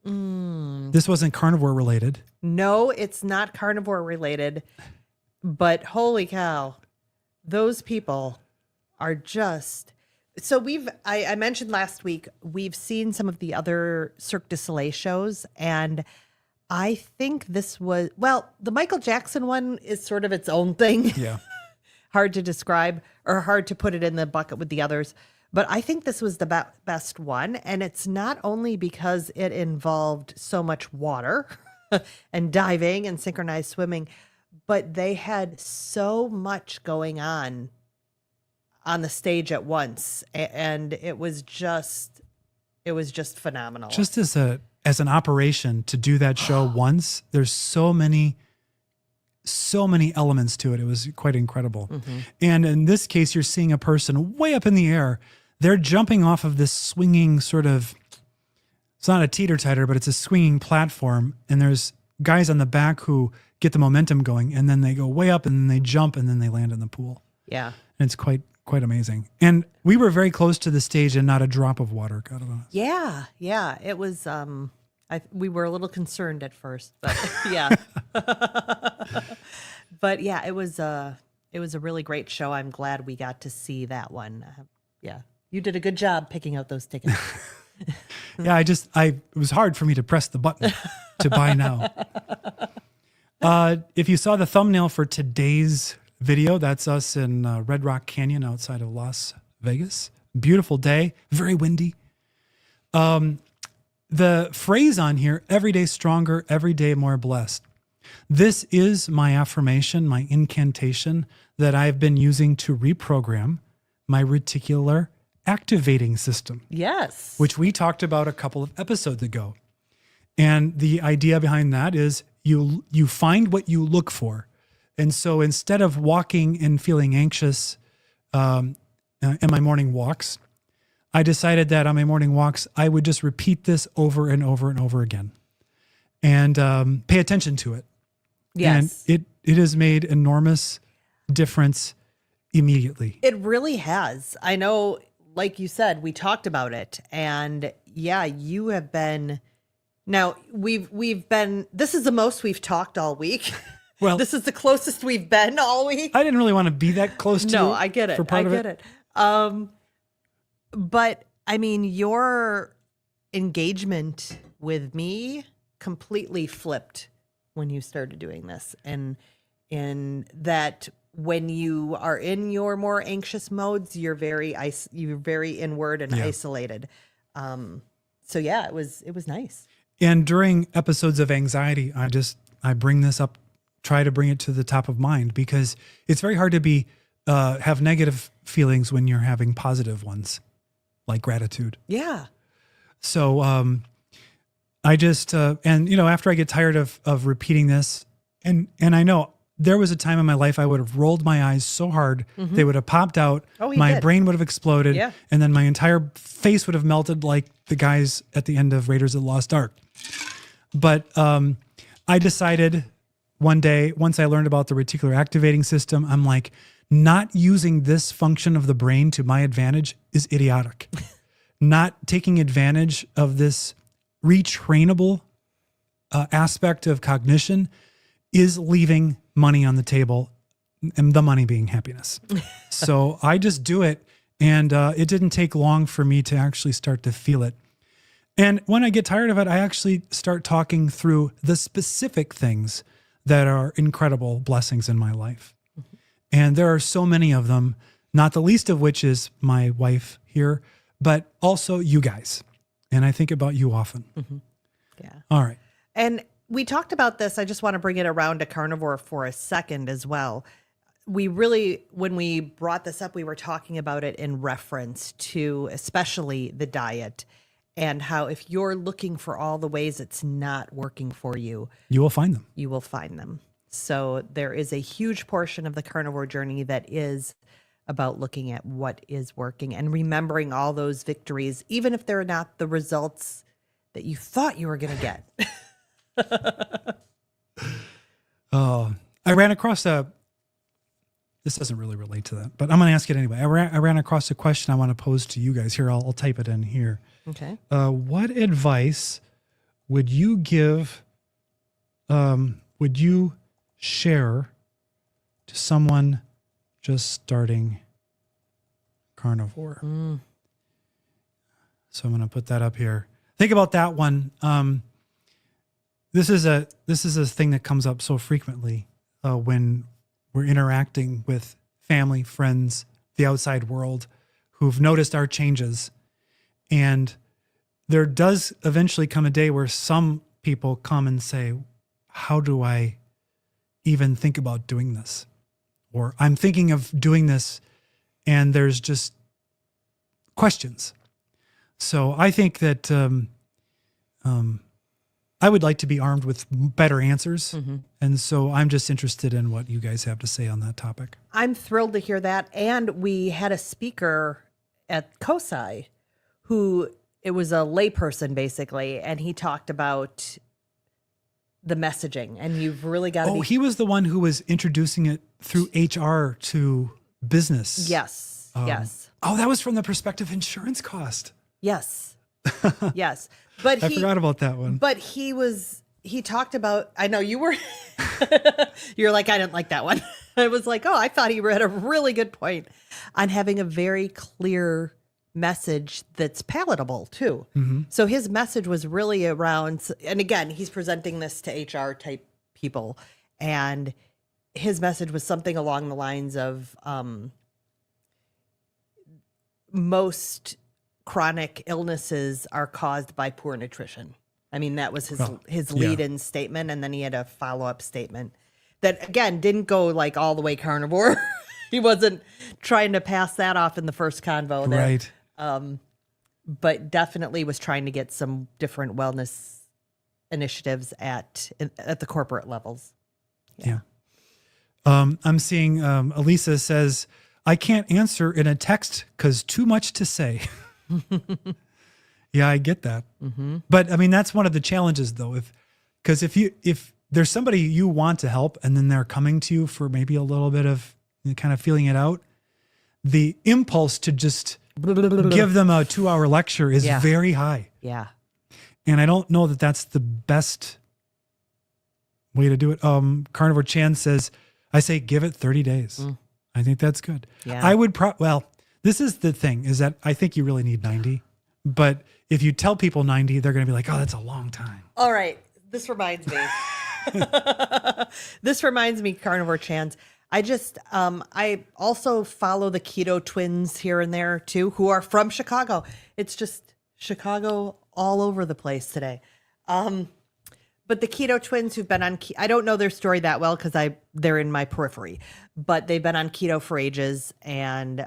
This wasn't carnivore related. No, it's not carnivore related. But holy cow, those people are just... So I mentioned last week, we've seen some of the other Cirque du Soleil shows, and I think this was, the Michael Jackson one is sort of its own thing. Yeah. Hard to describe or hard to put it in the bucket with the others. But I think this was the best one. And it's not only because it involved so much water and diving and synchronized swimming, but they had so much going on the stage at once. And it was just phenomenal. Just as an operation to do that show once, there's so many elements to it. It was quite incredible. Mm-hmm. And in this case, you're seeing a person way up in the air. They're jumping off of this swinging sort of, it's not a teeter-totter, but it's a swinging platform. And there's guys on the back who get the momentum going, and then they go way up, and then they jump, and then they land in the pool. Yeah. And it's quite amazing. And we were very close to the stage, and not a drop of water got on us. Yeah. Yeah. It was, we were a little concerned at first, but yeah. But yeah, it was a really great show. I'm glad we got to see that one. Yeah. You did a good job picking out those tickets. Yeah, it was hard for me to press the button to buy now. If you saw the thumbnail for today's video, that's us in Red Rock Canyon outside of Las Vegas. Beautiful day, very windy. The phrase on here, every day stronger, every day more blessed. This is my affirmation, my incantation that I've been using to reprogram my reticular activating system. Yes. Which we talked about a couple of episodes ago. And the idea behind that is you find what you look for. And so instead of walking and feeling anxious in my morning walks, I decided that on my morning walks, I would just repeat this over and over and over again and pay attention to it. Yes. And it has made enormous difference immediately. It really has. I know, like you said, we talked about it. And yeah, you have been... Now, we've been... This is the most we've talked all week. Well, this is the closest we've been all week. I didn't really want to be that close to you. No, I get it. I get it. But I mean, your engagement with me completely flipped when you started doing this, and in that when you are in your more anxious modes, you're very inward and isolated. So yeah, it was nice. And during episodes of anxiety, I bring this up, try to bring it to the top of mind, because it's very hard to have negative feelings when you're having positive ones, like gratitude. Yeah. So I just, and after I get tired of repeating this, and I know there was a time in my life I would have rolled my eyes so hard, they would have popped out, my brain would have exploded, and then my entire face would have melted like the guys at the end of Raiders of the Lost Ark. But I decided one day, once I learned about the reticular activating system, I'm like, not using this function of the brain to my advantage is idiotic. Not taking advantage of this retrainable aspect of cognition is leaving money on the table, and the money being happiness. So I just do it, and it didn't take long for me to actually start to feel it. And when I get tired of it, I actually start talking through the specific things that are incredible blessings in my life. And there are so many of them, not the least of which is my wife here, but also you guys. And I think about you often. Yeah. All right. And we talked about this. I just want to bring it around to carnivore for a second as well. We really, when we brought this up, we were talking about it in reference to especially the diet and how if you're looking for all the ways it's not working for you, you will find them. You will find them. So there is a huge portion of the carnivore journey that is about looking at what is working and remembering all those victories, even if they're not the results that you thought you were going to get. I ran across this doesn't really relate to that, but I'm going to ask it anyway. I ran across a question I want to pose to you guys here. I'll type it in here. Okay. What advice would you give, would you share to someone just starting carnivore? So I'm going to put that up here. Think about that one. This is a thing that comes up so frequently when we're interacting with family, friends, the outside world who've noticed our changes. And there does eventually come a day where some people come and say, how do I even think about doing this? Or I'm thinking of doing this and there's just questions. So I think that I would like to be armed with better answers. And so I'm just interested in what you guys have to say on that topic. I'm thrilled to hear that. And we had a speaker at COSI who, it was a layperson basically, and he talked about the messaging, and you've really got to he was the one who was introducing it through HR to business. Yes. Yes. Oh, that was from the perspective of insurance cost. Yes. Yes. But I forgot about that one. But he talked about, I know you were, you're like, I didn't like that one. I was like, I thought he had a really good point on having a very clear message that's palatable too. So his message was really around, and again, he's presenting this to HR type people, and his message was something along the lines of most chronic illnesses are caused by poor nutrition. I mean, that was his lead-in statement, and then he had a follow-up statement that, again, didn't go like all the way carnivore. He wasn't trying to pass that off in the first convo. Right. But definitely was trying to get some different wellness initiatives at the corporate levels. Yeah. I'm seeing Elisa says, I can't answer in a text because too much to say. Yeah, I get that. But I mean, that's one of the challenges though. Because if there's somebody you want to help and then they're coming to you for maybe a little bit of kind of feeling it out, the impulse to just give them a 2-hour lecture is very high. Yeah. And I don't know that that's the best way to do it. Carnivore Chan says, I say, give it 30 days. I think that's good. Yeah. I would this is the thing is that I think you really need 90, but if you tell people 90, they're going to be like, oh, that's a long time. All right. This reminds me. Carnivore Chans. I also follow the Keto twins here and there too, who are from Chicago. It's just Chicago all over the place today. But the Keto twins who've been on, I don't know their story that well because they're in my periphery, but they've been on keto for ages, and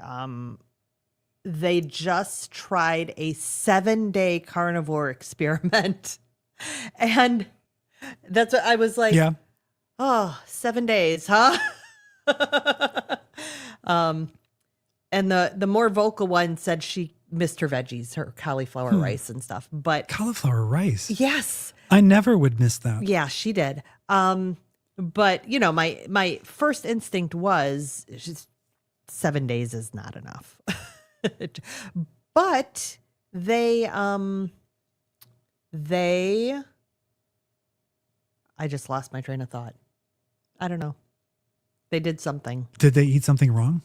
they just tried a 7-day carnivore experiment And that's what I was like, Yeah. oh, 7 days, huh? And the more vocal one said she missed her veggies, her cauliflower rice and stuff. But Cauliflower rice. yes, I never would miss that. yeah, she did. But my first instinct was just 7 days is not enough. But they I just lost my train of thought. I don't know. They did something. Did they eat something wrong?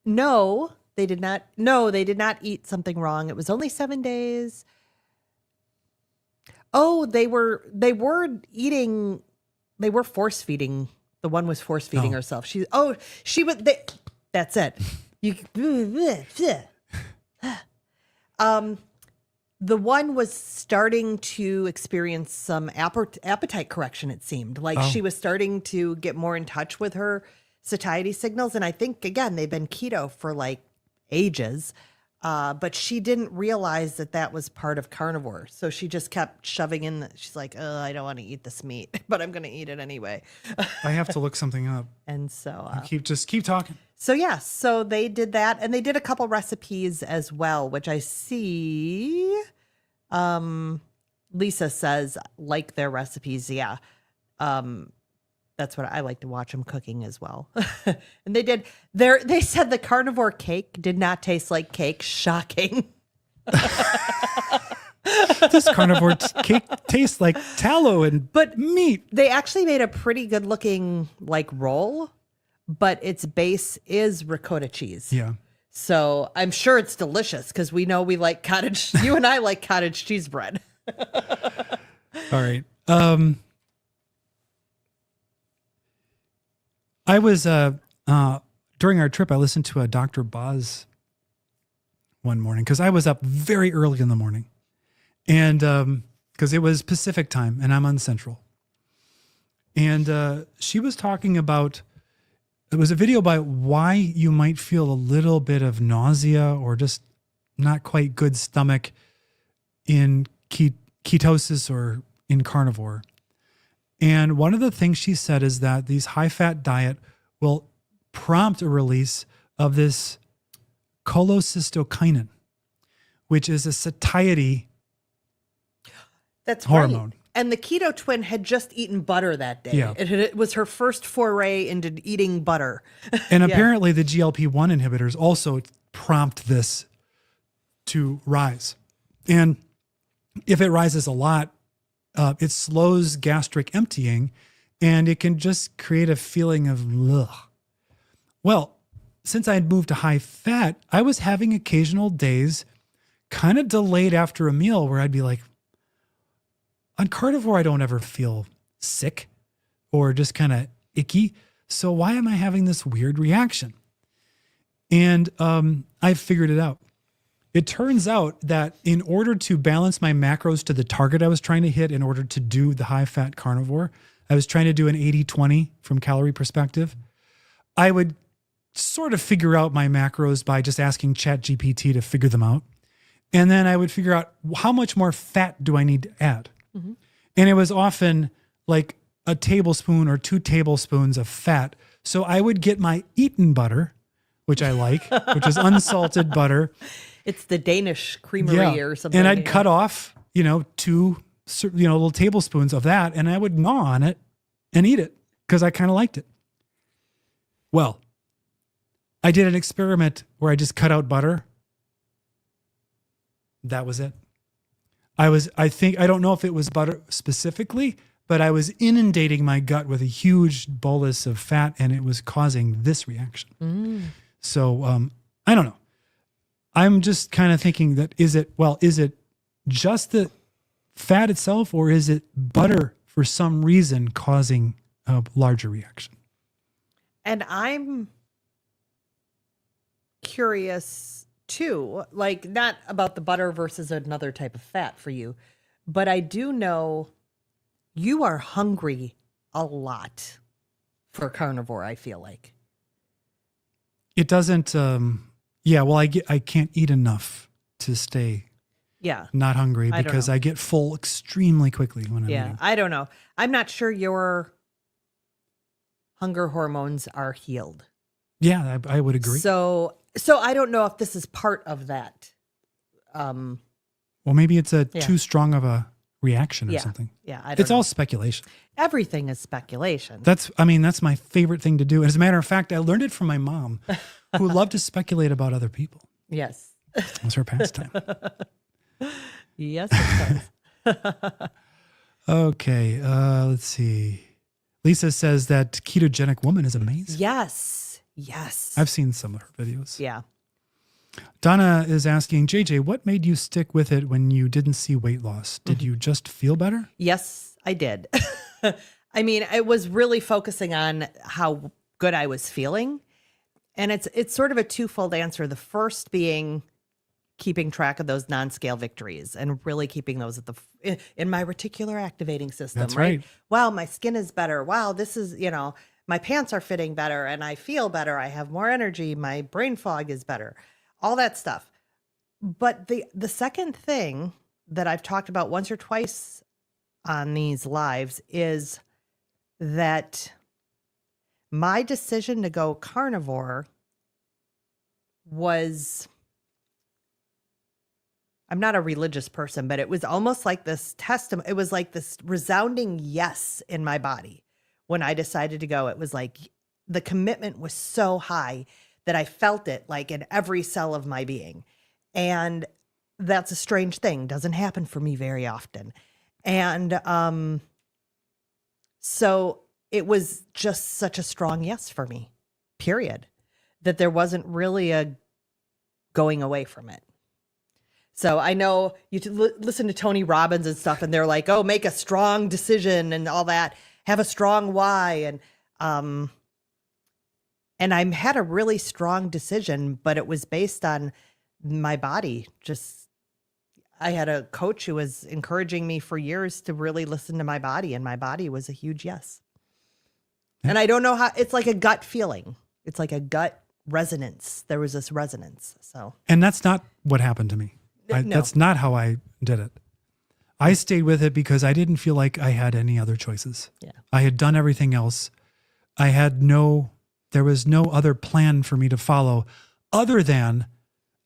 No, they did not. No, they did not eat something wrong. It was only 7 days. Oh, they were eating. They were force feeding. The one was force feeding herself. She would. That's it. You. The one was starting to experience some appetite correction, it seemed. Like she was starting to get more in touch with her satiety signals. And I think, again, they've been keto for like ages. But she didn't realize that was part of carnivore. So she just kept shoving in. She's like, oh, I don't want to eat this meat, but I'm going to eat it anyway. I have to look something up. And so Keep talking. So yeah, so they did that, and they did a couple recipes as well, which I see. Lisa says like their recipes. Yeah. That's what I like to watch them cooking as well. And they said the carnivore cake did not taste like cake. Shocking. This carnivore cake tastes like tallow and meat. They actually made a pretty good looking like roll, but its base is ricotta cheese. Yeah. So I'm sure it's delicious because we know we like you and I like cottage cheese bread. All right. I was, during our trip, I listened to a Dr. Boz one morning because I was up very early in the morning. And because it was Pacific time and I'm on Central. And she was talking about, it was a video about why you might feel a little bit of nausea or just not quite good stomach in ketosis or in carnivore. And one of the things she said is that these high-fat diet will prompt a release of this cholecystokinin, which is a satiety hormone. Right. And the keto twin had just eaten butter that day. Yeah. It was her first foray into eating butter. And apparently the GLP-1 inhibitors also prompt this to rise. And if it rises a lot, it slows gastric emptying and it can just create a feeling of ugh. Well, since I had moved to high fat, I was having occasional days kind of delayed after a meal where I'd be like, on carnivore, I don't ever feel sick or just kind of icky. So why am I having this weird reaction? And I figured it out. It turns out that in order to balance my macros to the target I was trying to hit in order to do the high-fat carnivore, I was trying to do an 80-20 from calorie perspective. I would sort of figure out my macros by just asking ChatGPT to figure them out. And then I would figure out how much more fat do I need to add? Mm-hmm. And it was often like a tablespoon or 2 tablespoons of fat. So I would get my Eaton butter, which I like, which is unsalted butter. It's the Danish creamery or something. And I'd cut off, 2, little tablespoons of that, and I would gnaw on it and eat it because I kind of liked it. Well, I did an experiment where I just cut out butter. That was it. I don't know if it was butter specifically, but I was inundating my gut with a huge bolus of fat and it was causing this reaction. Mm. So, I don't know. I'm just kind of thinking that is it just the fat itself or is it butter for some reason causing a larger reaction? And I'm curious too, like not about the butter versus another type of fat for you, but I do know you are hungry a lot for carnivore, I feel like. It doesn't, I can't eat enough to stay. Yeah. not hungry, I don't because know. I get full extremely quickly when I'm Yeah. eating. I don't know. I'm not sure your hunger hormones are healed. Yeah, I would agree. So I don't know if this is part of that. Well, maybe it's Yeah. too strong of a reaction or Yeah. something. Yeah. I don't It's know. all speculation. Everything is speculation. That's my favorite thing to do. As a matter of fact, I learned it from my mom, who loved to speculate about other people. Yes. It was her pastime. Yes, it does. Okay, let's see. Lisa says that ketogenic woman is amazing. Yes. Yes. I've seen some of her videos. Yeah. Donna is asking, JJ, what made you stick with it when you didn't see weight loss? Did you just feel better? Yes, I did. I mean, I was really focusing on how good I was feeling. And it's sort of a twofold answer. The first being keeping track of those non-scale victories and really keeping those at in my reticular activating system. That's right. Wow, my skin is better. Wow, this is, my pants are fitting better and I feel better. I have more energy. My brain fog is better. All that stuff. But the second thing that I've talked about once or twice on these lives is that my decision to go carnivore was, I'm not a religious person, but it was almost like this it was like this resounding yes in my body. When I decided to go, it was like the commitment was so high that I felt it like in every cell of my being. And that's a strange thing. Doesn't happen for me very often. And so it was just such a strong yes for me, period, that there wasn't really a going away from it. So I know you listen to Tony Robbins and stuff, and they're like, oh, make a strong decision and all that, have a strong why. And I had a really strong decision, but it was based on my body. I had a coach who was encouraging me for years to really listen to my body, and my body was a huge yes. And I don't know how, it's like a gut feeling. It's like a gut resonance. There was this resonance. And that's not what happened to me. No. That's not how I did it. I stayed with it because I didn't feel like I had any other choices. Yeah. I had done everything else. There was no other plan for me to follow other than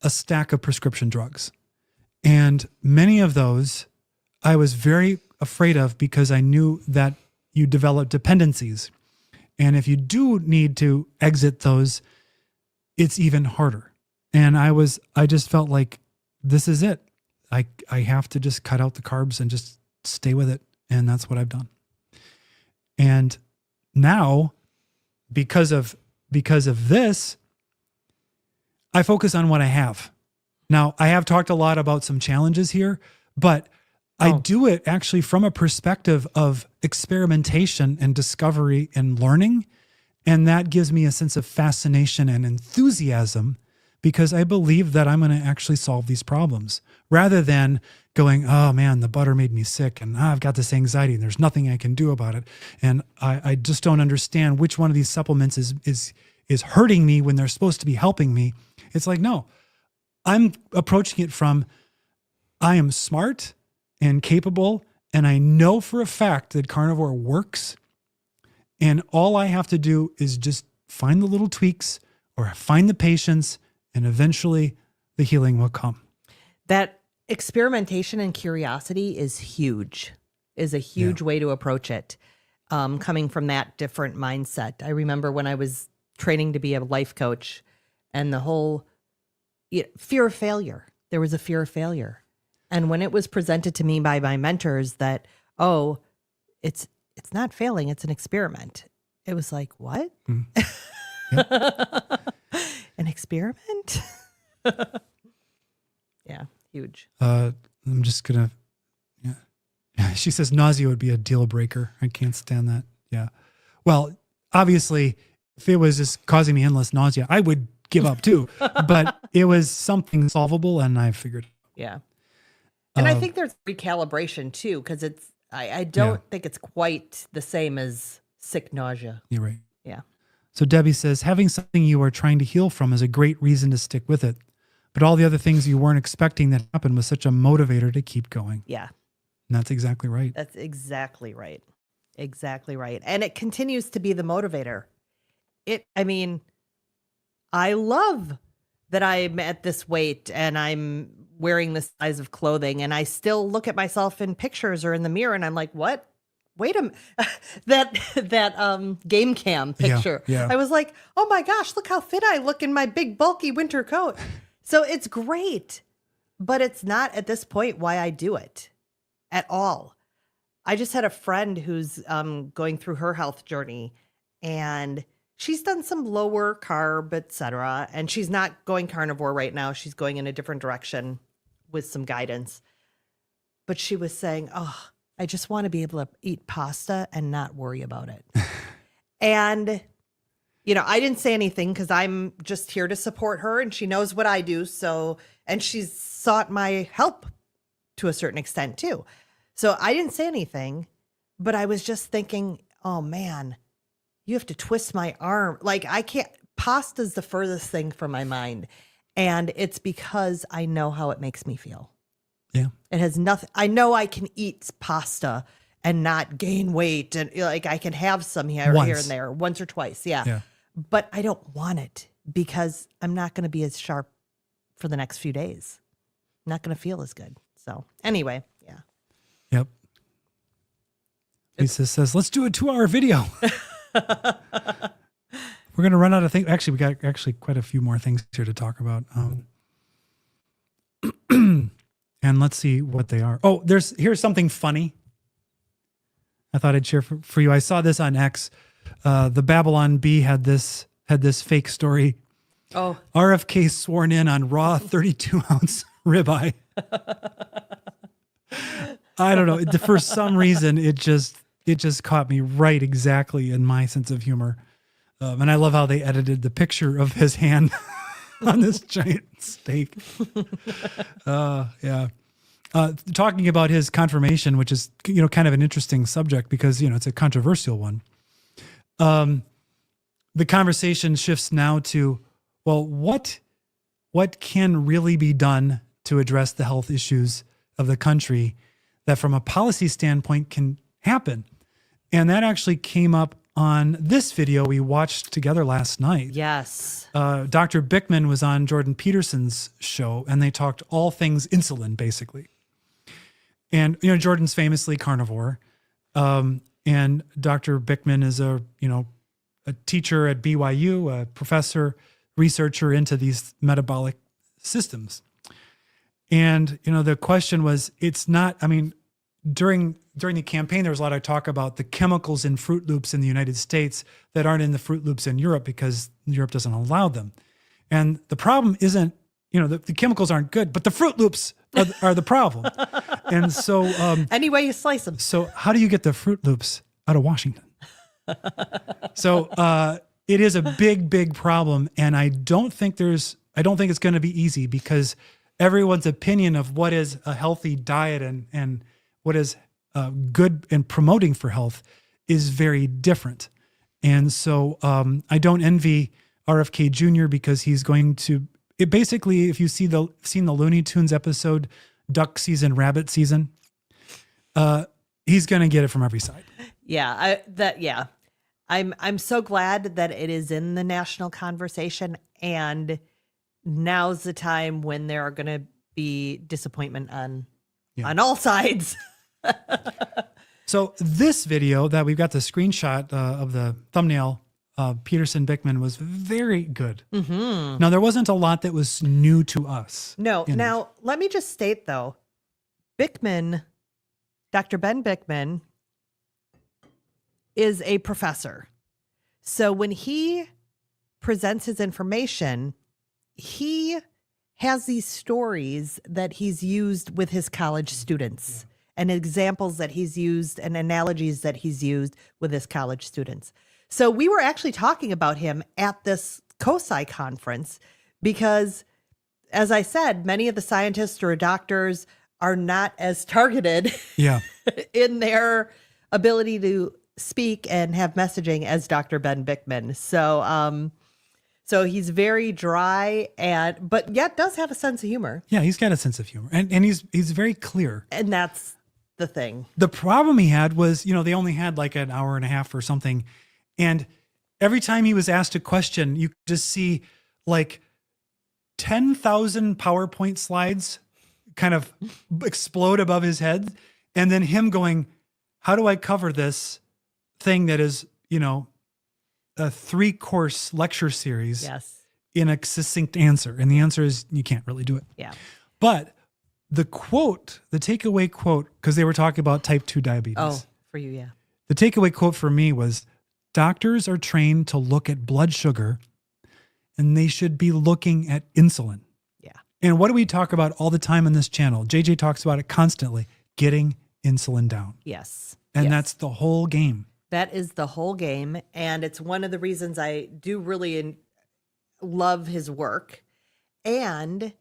a stack of prescription drugs. And many of those I was very afraid of because I knew that you develop dependencies. And if you do need to exit those, it's even harder. And I just felt like this is it. I have to just cut out the carbs and just stay with it. And that's what I've done. And now, because of this, I focus on what I have. Now, I have talked a lot about some challenges here, but I do it actually from a perspective of experimentation and discovery and learning. And that gives me a sense of fascination and enthusiasm because I believe that I'm going to actually solve these problems rather than going, oh man, the butter made me sick and I've got this anxiety and there's nothing I can do about it. And I just don't understand which one of these supplements is hurting me when they're supposed to be helping me. It's like, no, I'm approaching it from, I am smart and capable, and I know for a fact that carnivore works. And all I have to do is just find the little tweaks or find the patience, and eventually the healing will come. That experimentation and curiosity is a huge way to approach it. Coming from that different mindset. I remember when I was training to be a life coach and the whole fear of failure. There was a fear of failure. And when it was presented to me by my mentors that, oh, it's not failing, it's an experiment. It was like, what? Mm. An experiment? Yeah, huge. I'm just going to, yeah. She says nausea would be a deal breaker. I can't stand that. Yeah. Well, obviously, if it was just causing me endless nausea, I would give up too. But it was something solvable, and I figured. Yeah. And I think there's recalibration too, because I don't think it's quite the same as sick nausea. You're right. Yeah. So Debbie says, having something you are trying to heal from is a great reason to stick with it. but all the other things you weren't expecting that happened was such a motivator to keep going. Yeah. And that's exactly right. That's exactly right. Exactly right. And it continues to be the motivator. I mean, I love that I'm at this weight and I'm wearing this size of clothing, and I still look at myself in pictures or in the mirror and I'm like, what? Wait a minute. that game cam picture. Yeah. I was like, oh my gosh, look how fit I look in my big bulky winter coat. So it's great, but it's not at this point why I do it at all. I just had a friend who's going through her health journey, and she's done some lower carb, etc. And she's not going carnivore right now. She's going in a different direction with some guidance. But she was saying, oh, I just want to be able to eat pasta and not worry about it. And, I didn't say anything because I'm just here to support her, and she knows what I do. So, and she's sought my help to a certain extent too. So I didn't say anything, but I was just thinking, oh man, you have to twist my arm. Like I can't, pasta's the furthest thing from my mind. And it's because I know how it makes me feel. Yeah. It has nothing. I know I can eat pasta and not gain weight. And like I can have some here and there, once or twice. Yeah. But I don't want it because I'm not going to be as sharp for the next few days. I'm not going to feel as good. So anyway, yeah. Yep. Lisa says, let's do a 2-hour video. We're going to run out of things. Actually, we got quite a few more things here to talk about. And let's see what they are. Oh, here's something funny I thought I'd share for you. I saw this on X. The Babylon Bee had this fake story. Oh, RFK sworn in on raw 32-ounce ribeye. I don't know. For some reason, it just caught me right exactly in my sense of humor. And I love how they edited the picture of his hand on this giant steak. Yeah. Talking about his confirmation, which is, kind of an interesting subject because, it's a controversial one. The conversation shifts now to, well, what can really be done to address the health issues of the country that from a policy standpoint can happen? And that actually came up on this video we watched together last night. yes. Dr. Bickman was on Jordan Peterson's show, and they talked all things insulin, basically. And, Jordan's famously carnivore. And Dr. Bickman is a teacher at BYU, a professor, researcher into these metabolic systems. And, the question was, it's not, during the campaign, there was a lot of talk about the chemicals in Fruit Loops in the United States that aren't in the Fruit Loops in Europe because Europe doesn't allow them. And the problem isn't, the chemicals aren't good, but the Fruit Loops are the problem. And so, any way you slice them. So how do you get the Fruit Loops out of Washington? So it is a big, big problem. And I don't think it's going to be easy because everyone's opinion of what is a healthy diet and what is good and promoting for health is very different. And so I don't envy RFK Jr. because he's going to, basically, if you seen the Looney Tunes episode, Duck Season, Rabbit Season, he's going to get it from every side. Yeah, I'm so glad that it is in the national conversation, and now's the time when there are going to be disappointment on all sides. So this video that we've got the screenshot of the thumbnail, Peterson Bickman, was very good. Mm-hmm. Now, there wasn't a lot that was new to us. No. Now, let me just state, though, Bickman, Dr. Ben Bickman, is a professor. So when he presents his information, he has these stories that he's used with his college students and examples that he's used and analogies that he's used with his college students. So we were actually talking about him at this COSI conference because, as I said, many of the scientists or doctors are not as targeted in their ability to speak and have messaging as Dr. Ben Bickman. So So he's very dry but yet does have a sense of humor. Yeah, he's got a sense of humor, and he's very clear. And that's the thing. The problem he had was, they only had like an hour and a half or something, and every time he was asked a question, you could just see like 10,000 PowerPoint slides kind of explode above his head, and then him going, "How do I cover this thing that is, a 3-course lecture series Yes. in a succinct answer?" And the answer is you can't really do it. Yeah. But the takeaway quote, because they were talking about type 2 diabetes. Oh, for you, yeah. The takeaway quote for me was, doctors are trained to look at blood sugar and they should be looking at insulin. Yeah. And what do we talk about all the time on this channel? JJ talks about it constantly, getting insulin down. Yes. And Yes. that's the whole game. That is the whole game. And it's one of the reasons I do really love his work. And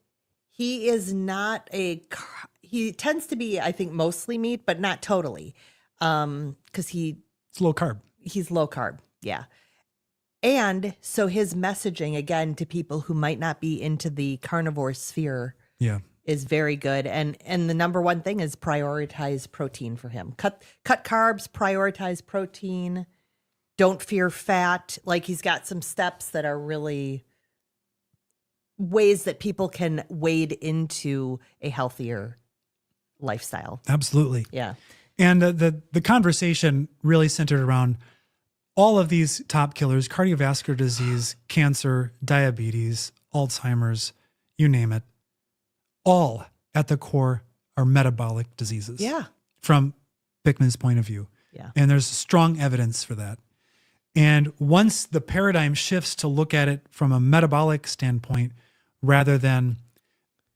he is not he tends to be, I think, mostly meat, but not totally. Because It's low carb. he's low carb. Yeah. And so his messaging, again, to people who might not be into the carnivore sphere Yeah. is very good. And the number one thing is prioritize protein for him. Cut carbs, prioritize protein. Don't fear fat. Like, he's got some steps that are really ways that people can wade into a healthier lifestyle. Absolutely. Yeah. And the conversation really centered around all of these top killers: cardiovascular disease, cancer, diabetes, Alzheimer's, you name it. All at the core are metabolic diseases. Yeah. From Bickman's point of view. Yeah. And there's strong evidence for that. And once the paradigm shifts to look at it from a metabolic standpoint, rather than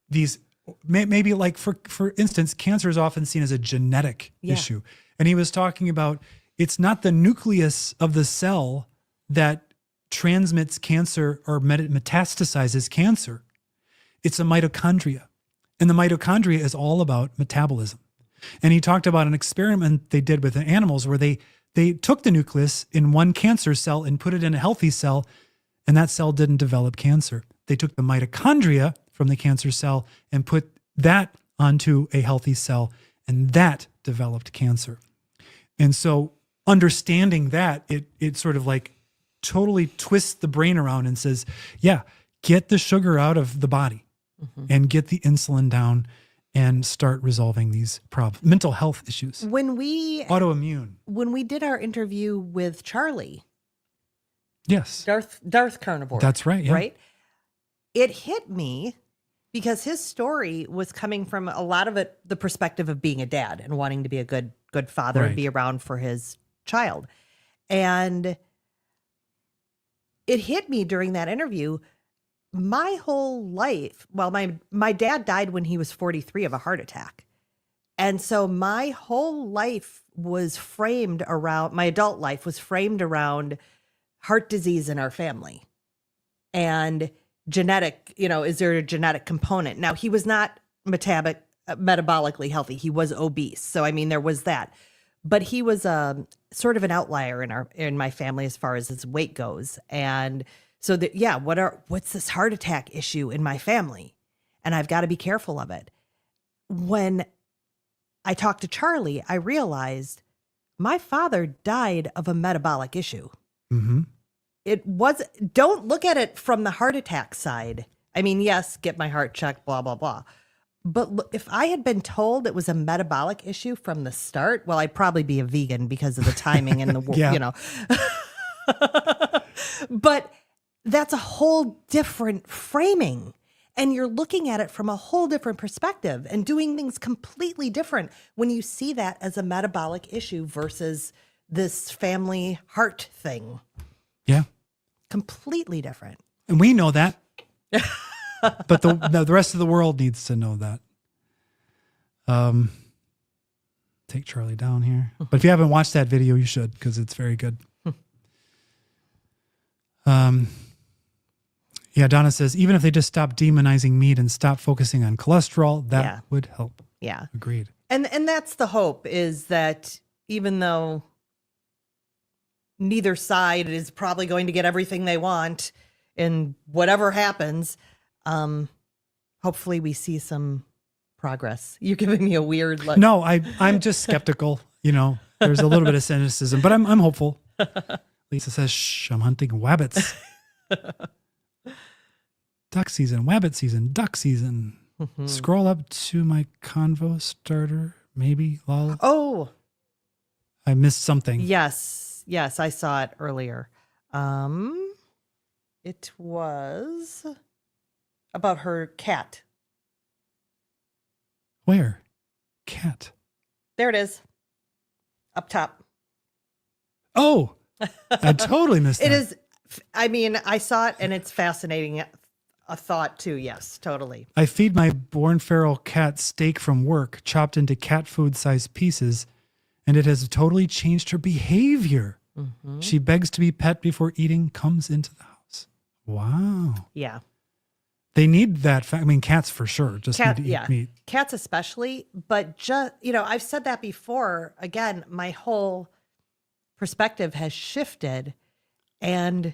these, maybe like for instance, cancer is often seen as a genetic issue. And he was talking about, it's not the nucleus of the cell that transmits cancer or metastasizes cancer. It's a mitochondria. And the mitochondria is all about metabolism. And he talked about an experiment they did with the animals where they took the nucleus in one cancer cell and put it in a healthy cell, and that cell didn't develop cancer. They took the mitochondria from the cancer cell and put that onto a healthy cell, and that developed cancer. And so understanding that, it sort of like totally twists the brain around and says, yeah, get the sugar out of the body and get the insulin down and start resolving these problems, mental health issues. Autoimmune. When we did our interview with Charlie, Yes. Darth Carnivore. That's right. Yeah. Right? It hit me because his story was coming from a lot of it, the perspective of being a dad and wanting to be a good father and be around for his child. And it hit me during that interview. My whole life, well, my dad died when he was 43 of a heart attack. And so my whole life was framed around, my adult life was framed around heart disease in our family. And genetic, is there a genetic component? Now, he was not metabolically healthy. He was obese. So, I mean, there was that. But he was sort of an outlier in my family as far as his weight goes. And so what's this heart attack issue in my family? And I've got to be careful of it. When I talked to Charlie, I realized my father died of a metabolic issue. Mm-hmm. Don't look at it from the heart attack side. I mean, yes, get my heart checked, blah, blah, blah. But if I had been told it was a metabolic issue from the start, well, I'd probably be a vegan because of the timing and But that's a whole different framing. And you're looking at it from a whole different perspective and doing things completely different when you see that as a metabolic issue versus this family heart thing. Yeah. Completely different. And we know that. But the rest of the world needs to know that. Take Charlie down here. But if you haven't watched that video, you should, because it's very good. Yeah, Donna says, even if they just stop demonizing meat and stop focusing on cholesterol, that would help. Yeah. Agreed. And that's the hope, is that even though neither side is probably going to get everything they want, in whatever happens, hopefully we see some progress. You're giving me a weird look. No, I'm just skeptical. There's a little bit of cynicism, but I'm hopeful. Lisa says, shh, I'm hunting wabbits. Duck season, wabbit season, duck season. Scroll up to my convo starter, maybe, lol. Oh. I missed something. Yes, I saw it earlier. It was about her cat. Where? Cat. There it is. Up top. Oh, I totally missed It that. is. I mean, I saw it and it's fascinating. A thought too. Yes, totally. I feed my born feral cat steak from work, chopped into cat food sized pieces, and it has totally changed her behavior. Mm-hmm. She begs to be pet before eating, comes into the house. Wow. Yeah. They need that. I mean, cats for sure just need to eat meat. Cats especially, but just, I've said that before. Again, my whole perspective has shifted, and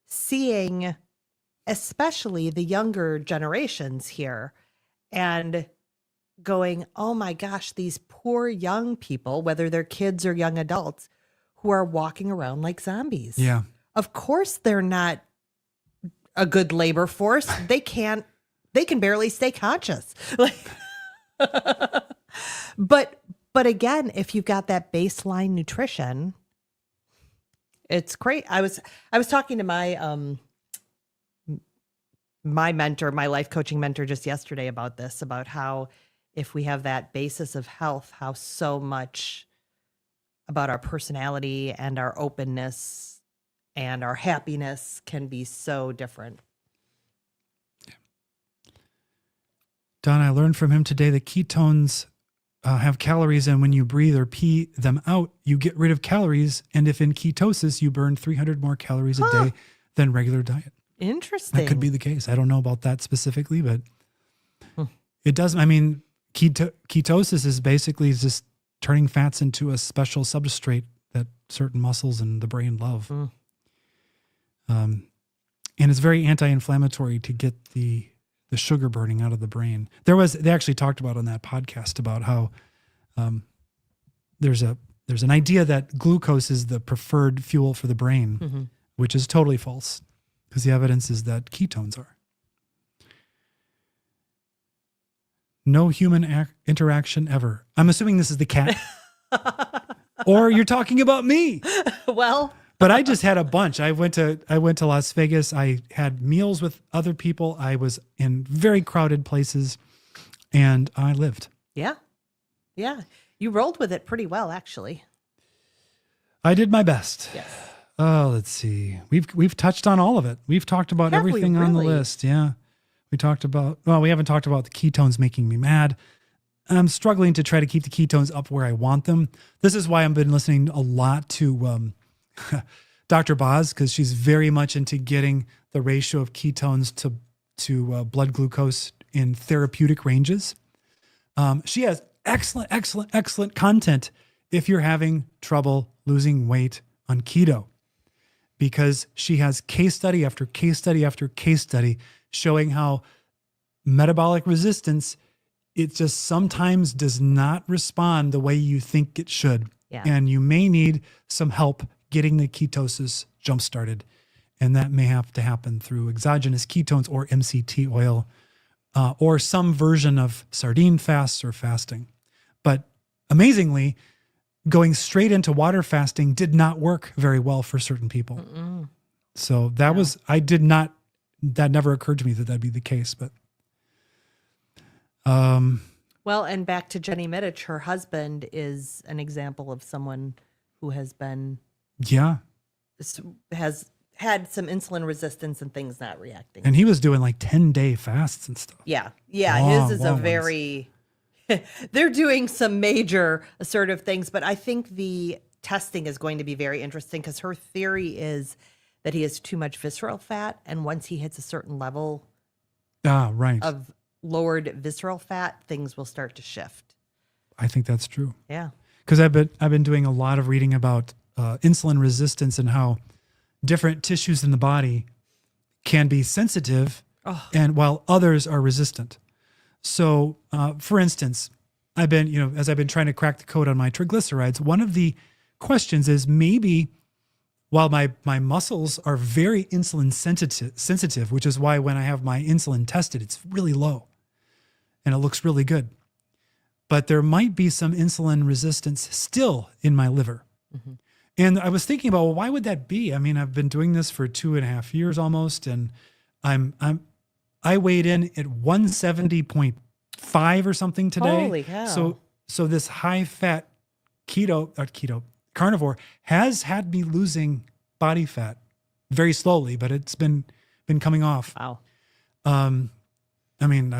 seeing especially the younger generations here and going, oh my gosh, these poor young people, whether they're kids or young adults, who are walking around like zombies. Yeah. Of course they're not a good labor force. They can barely stay conscious. But again, if you've got that baseline nutrition, it's great. I was talking to my my mentor, my life coaching mentor just yesterday about this, about how if we have that basis of health, how so much about our personality and our openness and our happiness can be so different. Don, I learned from him today that ketones have calories, and when you breathe or pee them out, you get rid of calories. And if in ketosis, you burn 300 more calories a day than regular diet. Interesting. That could be the case. I don't know about that specifically, but it doesn't. I mean, ketosis is basically just turning fats into a special substrate that certain muscles and the brain love. And it's very anti-inflammatory to get the sugar burning out of the brain. They actually talked about on that podcast about how there's an idea that glucose is the preferred fuel for the brain, which is totally false, because the evidence is that ketones are. No human interaction ever. I'm assuming this is the cat. Or you're talking about me. Well, but I just had a bunch. I went to Las Vegas. I had meals with other people. I was in very crowded places, and I lived. Yeah. You rolled with it pretty well, actually. I did my best. Yes. Oh, let's see. We've touched on all of it. We've talked about everything on the list. Yeah. We haven't talked about the ketones making me mad. I'm struggling to try to keep the ketones up where I want them. This is why I've been listening a lot to Dr. Boz, because she's very much into getting the ratio of ketones to blood glucose in therapeutic ranges. She has excellent content if you're having trouble losing weight on keto, because she has case study after case study after case study showing how metabolic resistance, it just sometimes does not respond the way you think it should. Yeah. And you may need some help getting the ketosis jump-started. And that may have to happen through exogenous ketones or MCT oil, or some version of sardine fasts or fasting. But amazingly, going straight into water fasting did not work very well for certain people. So that that never occurred to me that that'd be the case, but. Well, and back to Jenny Mittich, her husband is an example of someone who has had some insulin resistance and things not reacting. And he was doing like 10-day fasts and stuff. Yeah. Long, His is a very, they're doing some major assertive things, but I think the testing is going to be very interesting, because her theory is that he has too much visceral fat. And once he hits a certain level of lowered visceral fat, things will start to shift. I think that's true. Yeah. Because I've been doing a lot of reading about insulin resistance and how different tissues in the body can be sensitive, Oh. and while others are resistant. So, for instance, as I've been trying to crack the code on my triglycerides, one of the questions is maybe while my muscles are very insulin sensitive, which is why when I have my insulin tested, it's really low and it looks really good. But there might be some insulin resistance still in my liver. Mm-hmm. And I was thinking about, well, why would that be? I mean, I've been doing this for 2.5 years almost, and I weighed in at 170.5 or something today. Holy cow. So this high fat carnivore has had me losing body fat very slowly, but it's been coming off. Wow. I mean,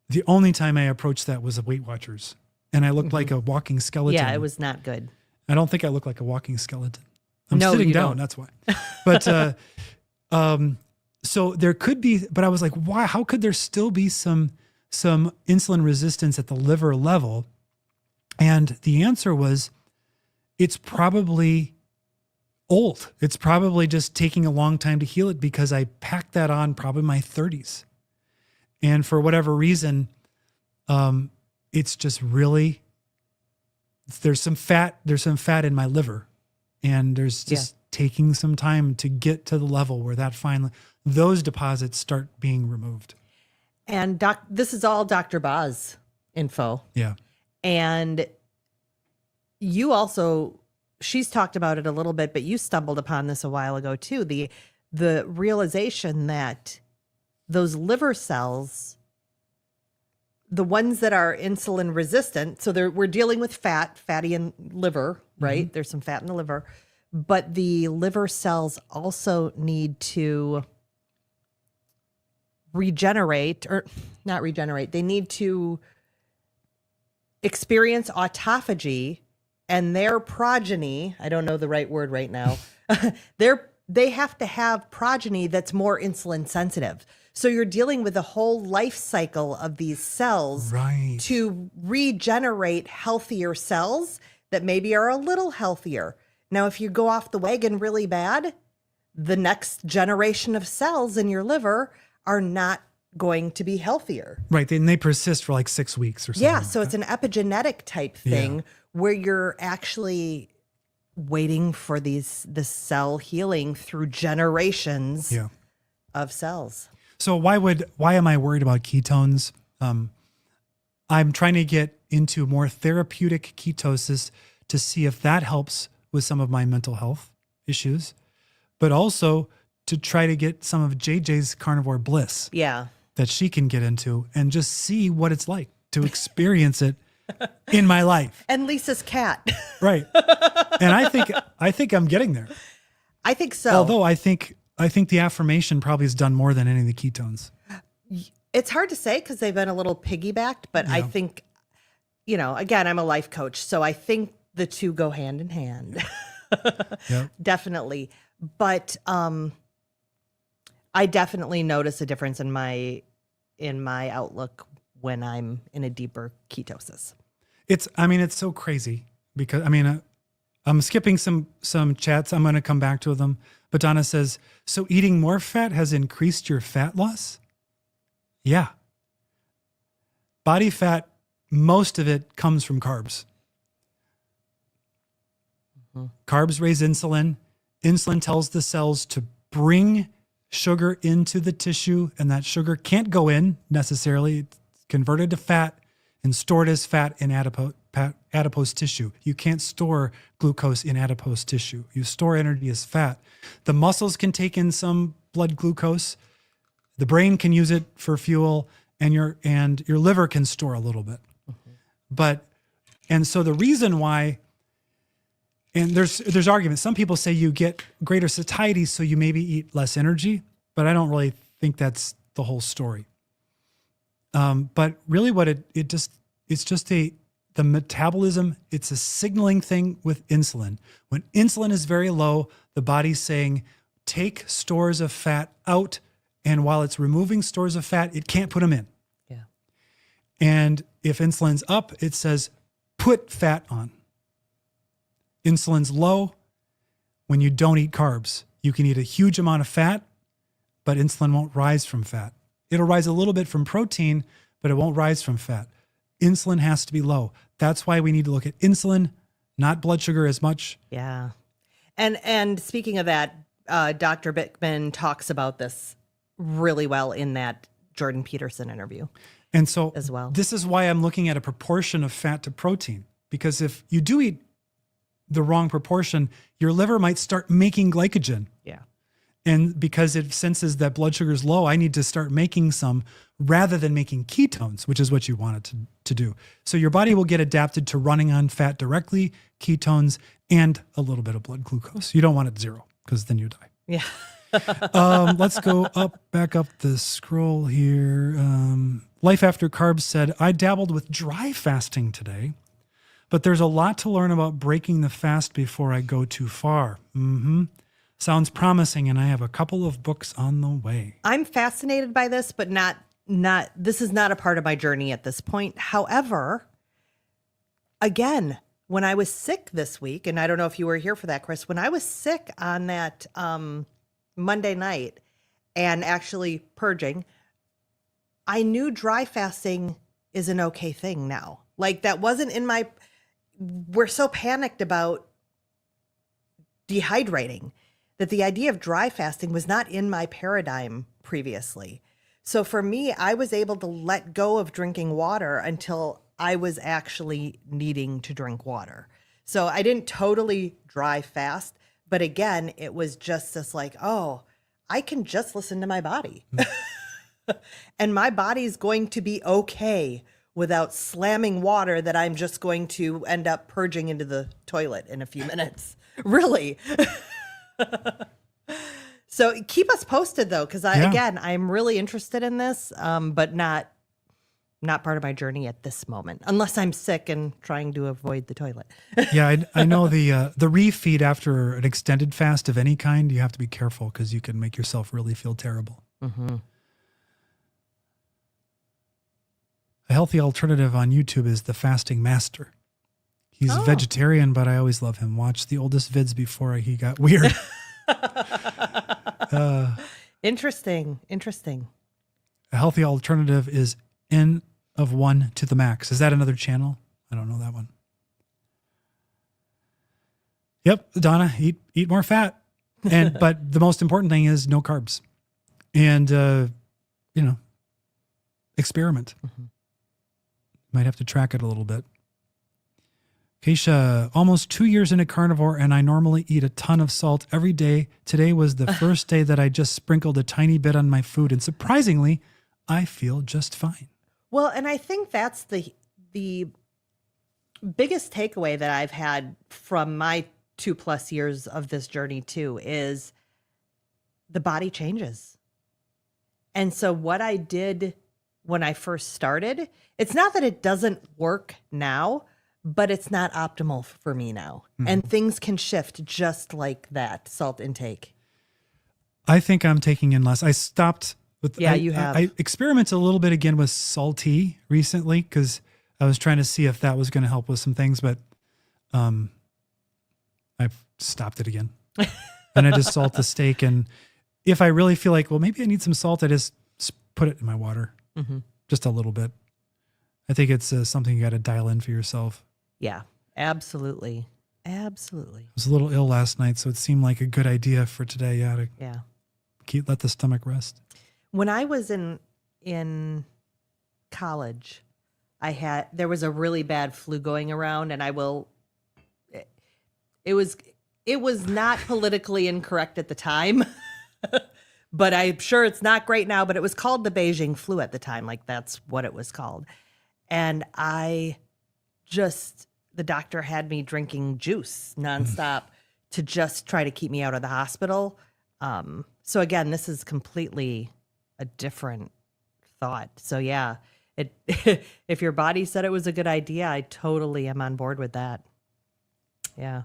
the only time I approached that was at Weight Watchers, and I looked like a walking skeleton. Yeah, it was not good. I don't think I look like a walking skeleton. I'm No, sitting you down, don't. that's why. But so there could be, but I was like, why? How could there still be some insulin resistance at the liver level? And the answer was, it's probably old. It's probably just taking a long time to heal it because I packed that on probably in my 30s. And for whatever reason, it's just really, there's some fat in my liver, and there's just taking some time to get to the level where that finally, those deposits start being removed. And this is all Dr. Boz info. Yeah. And you also, she's talked about it a little bit, but you stumbled upon this a while ago too. The realization that those liver cells, the ones that are insulin resistant, so we're dealing with fatty in liver, right? Mm-hmm. There's some fat in the liver, but the liver cells also need to regenerate, or not regenerate. They need to experience autophagy, and their progeny, I don't know the right word right now, they have to have progeny that's more insulin sensitive. So you're dealing with the whole life cycle of these cells to regenerate healthier cells that maybe are a little healthier. Now, if you go off the wagon really bad, the next generation of cells in your liver are not going to be healthier. Right. And they persist for like 6 weeks or something. Yeah. So it's an epigenetic type thing where you're actually waiting for this cell healing through generations of cells. So why am I worried about ketones? I'm trying to get into more therapeutic ketosis to see if that helps with some of my mental health issues, but also to try to get some of JJ's carnivore bliss that she can get into and just see what it's like to experience it in my life. And Lisa's cat. Right. And I think I'm getting there. I think so. Although I think the affirmation probably has done more than any of the ketones. It's hard to say because they've been a little piggybacked, but I think, again, I'm a life coach, so I think the two go hand in hand. Definitely. But I definitely notice a difference in my outlook when I'm in a deeper ketosis. It's so crazy because I'm skipping some chats. I'm going to come back to them. But Donna says, so eating more fat has increased your fat loss? Yeah. Body fat, most of it comes from carbs. Mm-hmm. Carbs raise insulin. Insulin tells the cells to bring sugar into the tissue, and that sugar can't go in necessarily. It's converted to fat and stored as fat in adipose tissue. You can't store glucose in adipose tissue. You store energy as fat. The muscles can take in some blood glucose. The brain can use it for fuel, and your liver can store a little bit. Mm-hmm. And so the reason why, and there's arguments. Some people say you get greater satiety, so you maybe eat less energy, but I don't really think that's the whole story. But really what it's just the metabolism, it's a signaling thing with insulin. When insulin is very low, the body's saying, take stores of fat out. And while it's removing stores of fat, it can't put them in. Yeah. And if insulin's up, it says, put fat on. Insulin's low when you don't eat carbs. You can eat a huge amount of fat, but insulin won't rise from fat. It'll rise a little bit from protein, but it won't rise from fat. Insulin has to be low. That's why we need to look at insulin, not blood sugar as much. Yeah. And speaking of that, Dr. Bickman talks about this really well in that Jordan Peterson interview. And so as well. This is why I'm looking at a proportion of fat to protein, because if you do eat the wrong proportion, your liver might start making glycogen. Yeah. And because it senses that blood sugar is low, I need to start making some rather than making ketones, which is what you want it to do. So your body will get adapted to running on fat directly, ketones, and a little bit of blood glucose. You don't want it zero because then you die. Yeah. Let's go back up the scroll here. Life After Carbs said, I dabbled with dry fasting today, but there's a lot to learn about breaking the fast before I go too far. Sounds promising, and I have a couple of books on the way. I'm fascinated by this, but not this is not a part of my journey at this point. However, again, when I was sick this week, and I don't know if you were here for that, Chris, when I was sick on that Monday night and actually purging, I knew dry fasting is an okay thing now. Like that wasn't in my, we're so panicked about dehydrating that the idea of dry fasting was not in my paradigm previously. So for me, I was able to let go of drinking water until I was actually needing to drink water. So I didn't totally dry fast, but again, it was just this like, oh, I can just listen to my body. And my body's going to be okay without slamming water that I'm just going to end up purging into the toilet in a few minutes. Really. So keep us posted though, because again, I'm really interested in this, but not part of my journey at this moment, unless I'm sick and trying to avoid the toilet. Yeah, I know the refeed after an extended fast of any kind, you have to be careful because you can make yourself really feel terrible. Mm-hmm. A healthy alternative on YouTube is The Fasting Master. He's a vegetarian, but I always love him. Watch the oldest vids before he got weird. Interesting. A healthy alternative is N of 1 to the max. Is that another channel? I don't know that one. Yep, Donna, eat more fat. But the most important thing is no carbs. And experiment. Mm-hmm. Might have to track it a little bit. Keisha, almost 2 years into carnivore, and I normally eat a ton of salt every day. Today was the first day that I just sprinkled a tiny bit on my food, and surprisingly, I feel just fine. Well, and I think that's the biggest takeaway that I've had from my 2+ years of this journey too is the body changes. And so what I did when I first started, it's not that it doesn't work now, but it's not optimal for me now. Mm-hmm. And things can shift just like that, salt intake. I think I'm taking in less. I stopped with, you have. I experimented a little bit again with salty recently because I was trying to see if that was going to help with some things, but I've stopped it again. And I just salt the steak. And if I really feel like, well, maybe I need some salt, I just put it in my water, just a little bit. I think it's something you got to dial in for yourself. Yeah, absolutely. Absolutely. I was a little ill last night, so it seemed like a good idea for today. To let the stomach rest. When I was in college, there was a really bad flu going around, and it was not politically incorrect at the time, but I'm sure it's not great now, but it was called the Beijing flu at the time. Like that's what it was called. And the doctor had me drinking juice nonstop to just try to keep me out of the hospital. So again, this is completely a different thought. So yeah, if your body said it was a good idea, I totally am on board with that. Yeah.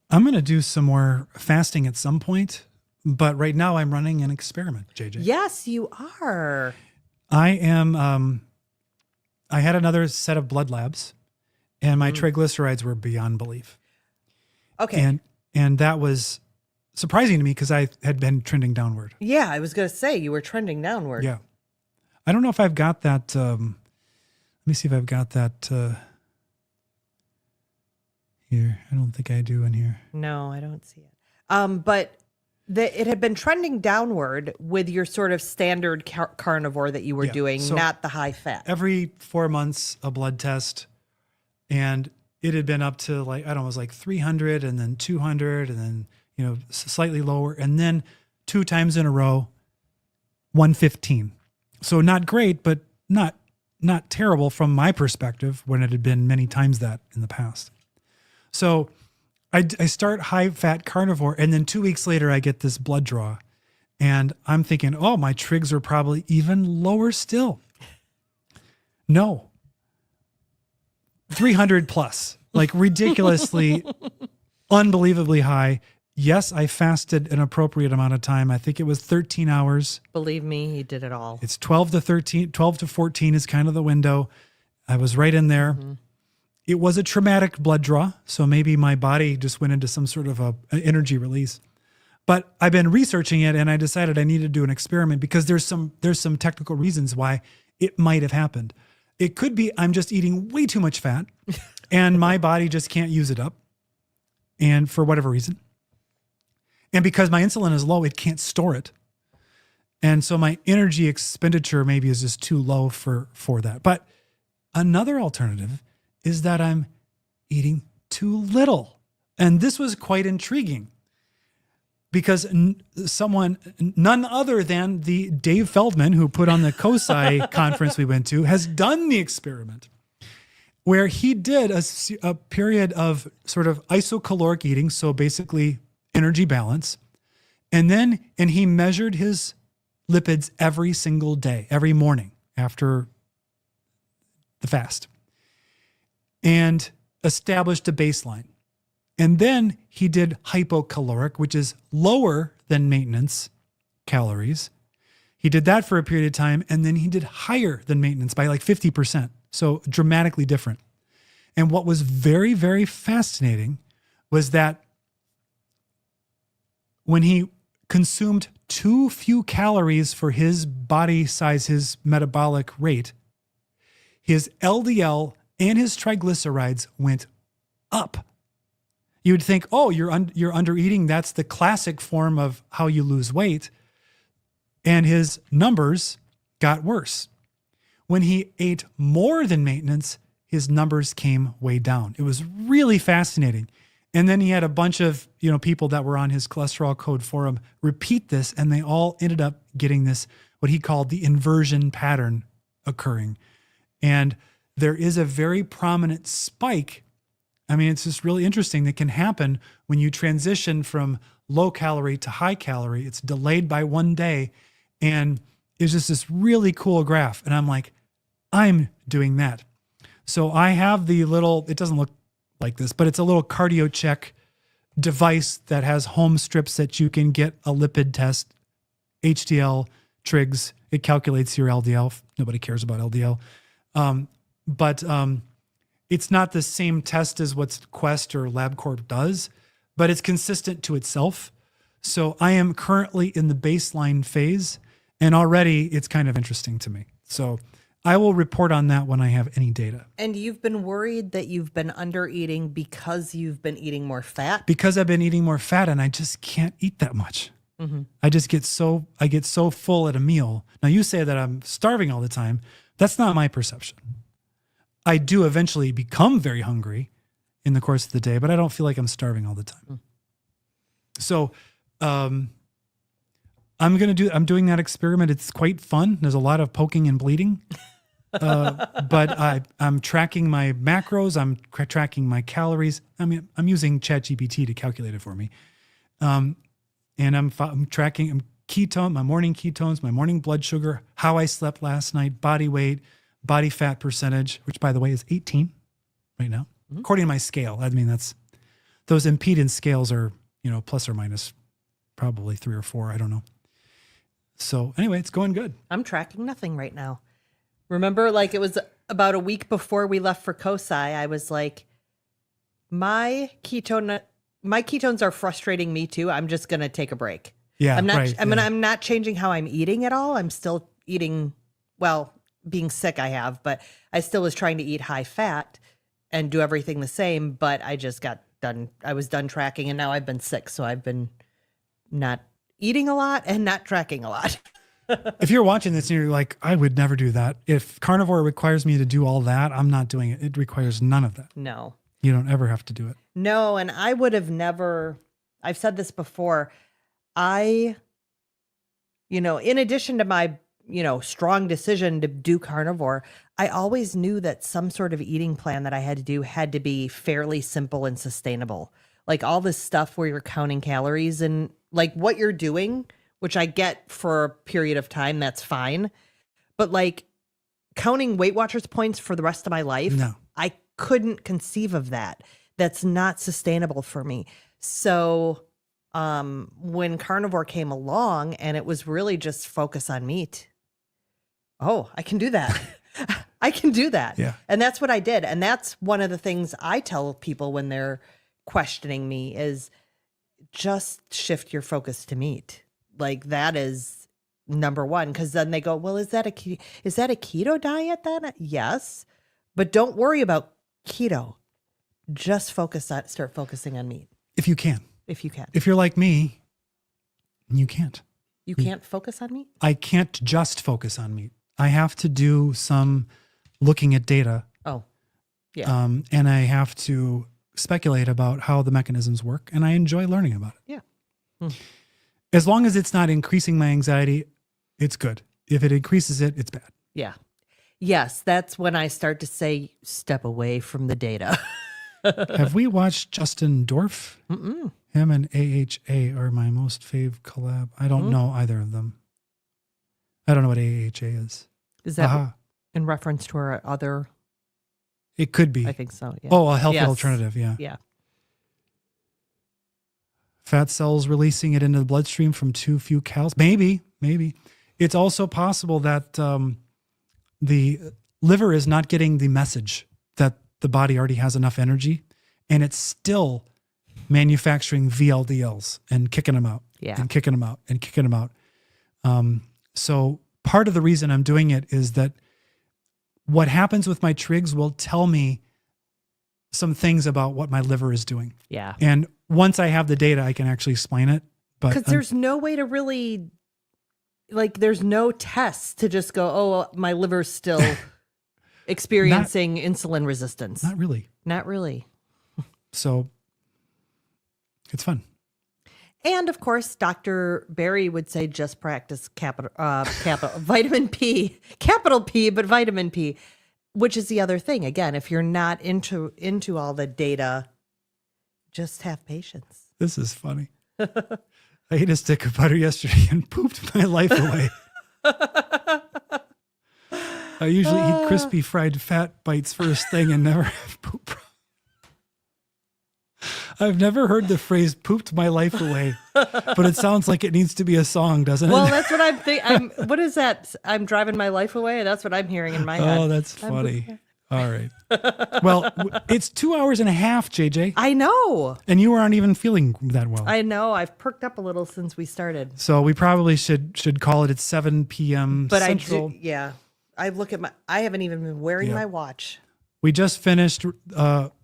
I'm going to do some more fasting at some point, but right now I'm running an experiment, JJ. Yes, you are. I am, I had another set of blood labs and my triglycerides were beyond belief. Okay. And that was surprising to me because I had been trending downward. Yeah, I was going to say you were trending downward. Yeah. I don't know if I've got that. Let me see if I've got that here. I don't think I do in here. No, I don't see it. But it had been trending downward with your sort of standard carnivore that you were doing, so not the high fat. Every 4 months, a blood test, and it had been up to like, I don't know, it was like 300 and then 200 and then, slightly lower. And then 2 times in a row, 115. So not great, but not terrible from my perspective when it had been many times that in the past. So I start high fat carnivore, and then 2 weeks later I get this blood draw, and I'm thinking, oh, my trigs are probably even lower still. No, 300 plus, like ridiculously, unbelievably high. Yes, I fasted an appropriate amount of time. I think it was 13 hours. Believe me, he did it all. It's 12 to 14 is kind of the window. I was right in there. Mm-hmm. It was a traumatic blood draw, so maybe my body just went into some sort of an energy release. But I've been researching it, and I decided I needed to do an experiment because there's some technical reasons why it might have happened. It could be I'm just eating way too much fat, and my body just can't use it up, and for whatever reason. And because my insulin is low, it can't store it. And so my energy expenditure maybe is just too low for that. But another alternative is that I'm eating too little. And this was quite intriguing because none other than the Dave Feldman, who put on the COSI conference we went to, has done the experiment where he did a period of sort of isocaloric eating. So basically energy balance. And he measured his lipids every single day, every morning after the fast, and established a baseline. And then he did hypocaloric, which is lower than maintenance calories. He did that for a period of time, and then he did higher than maintenance by like 50%. So dramatically different. And what was very, very fascinating was that when he consumed too few calories for his body size, his metabolic rate, his LDL and his triglycerides went up. You would think, oh, you're under eating. That's the classic form of how you lose weight. And his numbers got worse. When he ate more than maintenance, his numbers came way down. It was really fascinating. And then he had a bunch of, people that were on his cholesterol code forum repeat this, and they all ended up getting this, what he called the inversion pattern occurring. And there is a very prominent spike. I mean, it's just really interesting that can happen when you transition from low calorie to high calorie. It's delayed by 1 day. And it's just this really cool graph. And I'm like, I'm doing that. So I have the little, it doesn't look like this, but it's a little cardio check device that has home strips that you can get a lipid test, HDL, trigs. It calculates your LDL. Nobody cares about LDL. But it's not the same test as what Quest or LabCorp does, but it's consistent to itself. So I am currently in the baseline phase, and already it's kind of interesting to me. So I will report on that when I have any data. And you've been worried that you've been under eating because you've been eating more fat? Because I've been eating more fat and I just can't eat that much. Mm-hmm. I get so full at a meal. Now you say that I'm starving all the time. That's not my perception. I do eventually become very hungry in the course of the day, but I don't feel like I'm starving all the time. Mm. So, I'm doing that experiment. It's quite fun. There's a lot of poking and bleeding. But I'm tracking my macros. I'm tracking my calories. I mean, I'm using ChatGPT to calculate it for me. And I'm tracking my morning ketones, my morning blood sugar, how I slept last night, body weight, body fat percentage, which by the way is 18 right now, according to my scale. I mean, those impedance scales are, plus or minus probably 3 or 4. I don't know. So anyway, it's going good. I'm tracking nothing right now. Remember, like it was about a week before we left for COSI, I was like, my my ketones are frustrating me too. I'm just going to take a break. Yeah, I'm not, right. I'm not changing how I'm eating at all. I'm still eating, well, being sick I have, but I still was trying to eat high fat and do everything the same, but I just got done. I was done tracking and now I've been sick. So I've been not eating a lot and not tracking a lot. If you're watching this and you're like, I would never do that. If carnivore requires me to do all that, I'm not doing it. It requires none of that. No. You don't ever have to do it. No, and I would have never, I've said this before, in addition to my, strong decision to do carnivore, I always knew that some sort of eating plan that I had to do had to be fairly simple and sustainable. Like all this stuff where you're counting calories and like what you're doing, which I get for a period of time, that's fine. But like counting Weight Watchers points for the rest of my life, No. I couldn't conceive of that. That's not sustainable for me. So when carnivore came along and it was really just focus on meat, I can do that. I can do that. Yeah. And that's what I did. And that's one of the things I tell people when they're questioning me is just shift your focus to meat. Like that is number one. Cause then they go, well, is that a keto diet then? Yes. But don't worry about keto. Just start focusing on meat. If you can. If you can. If you're like me, you can't. You can't focus on meat? I can't just focus on meat. I have to do some looking at data. Oh, yeah. And I have to speculate about how the mechanisms work. And I enjoy learning about it. Yeah. As long as it's not increasing my anxiety, it's good. If it increases it, it's bad. Yeah. Yes, that's when I start to say, step away from the data. Have we watched Justin Dorff? Mm-mm. Him and AHA are my most fave collab. I don't know either of them. I don't know what AHA is. Is that in reference to our other? It could be. I think so. Yeah. Oh, a healthy alternative. Yeah. Yeah. Fat cells releasing it into the bloodstream from too few calories. Maybe. It's also possible that the liver is not getting the message that the body already has enough energy, and it's still manufacturing VLDLs and kicking them out, and kicking them out and kicking them out. So part of the reason I'm doing it is that what happens with my trigs will tell me some things about what my liver is doing. Yeah. And once I have the data, I can actually explain it. But because there's no way to really, there's no tests to just go, oh, my liver's still experiencing insulin resistance. Not really. Not really. So it's fun. And of course, Dr. Barry would say just practice capital vitamin P, capital P, but vitamin P, which is the other thing. Again, if you're not into all the data, just have patience. This is funny. I ate a stick of butter yesterday and pooped my life away. I usually eat crispy fried fat bites first thing and never have poop. I've never heard the phrase pooped my life away, but it sounds like it needs to be a song, doesn't it? Well, that's what I'm thinking. What is that? I'm driving my life away. That's what I'm hearing in my head. Oh, that's funny. All right. Well, it's 2 hours and a half, JJ. I know. And you aren't even feeling that well. I know. I've perked up a little since we started. So we probably should call it at 7 p.m. But Central. I look at I haven't even been wearing my watch. We just finished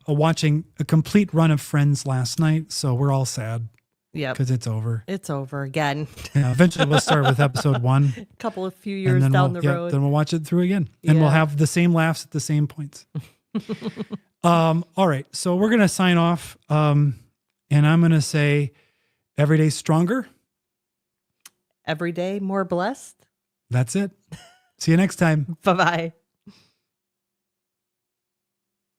watching a complete run of Friends last night, so we're all sad. Yeah, because it's over. It's over again. Yeah, eventually we'll start with episode 1. A few years down the road. Then we'll watch it through again, and we'll have the same laughs at the same points. All right, so we're gonna sign off, and I'm gonna say, every day stronger. Every day more blessed. That's it. See you next time. Bye-bye.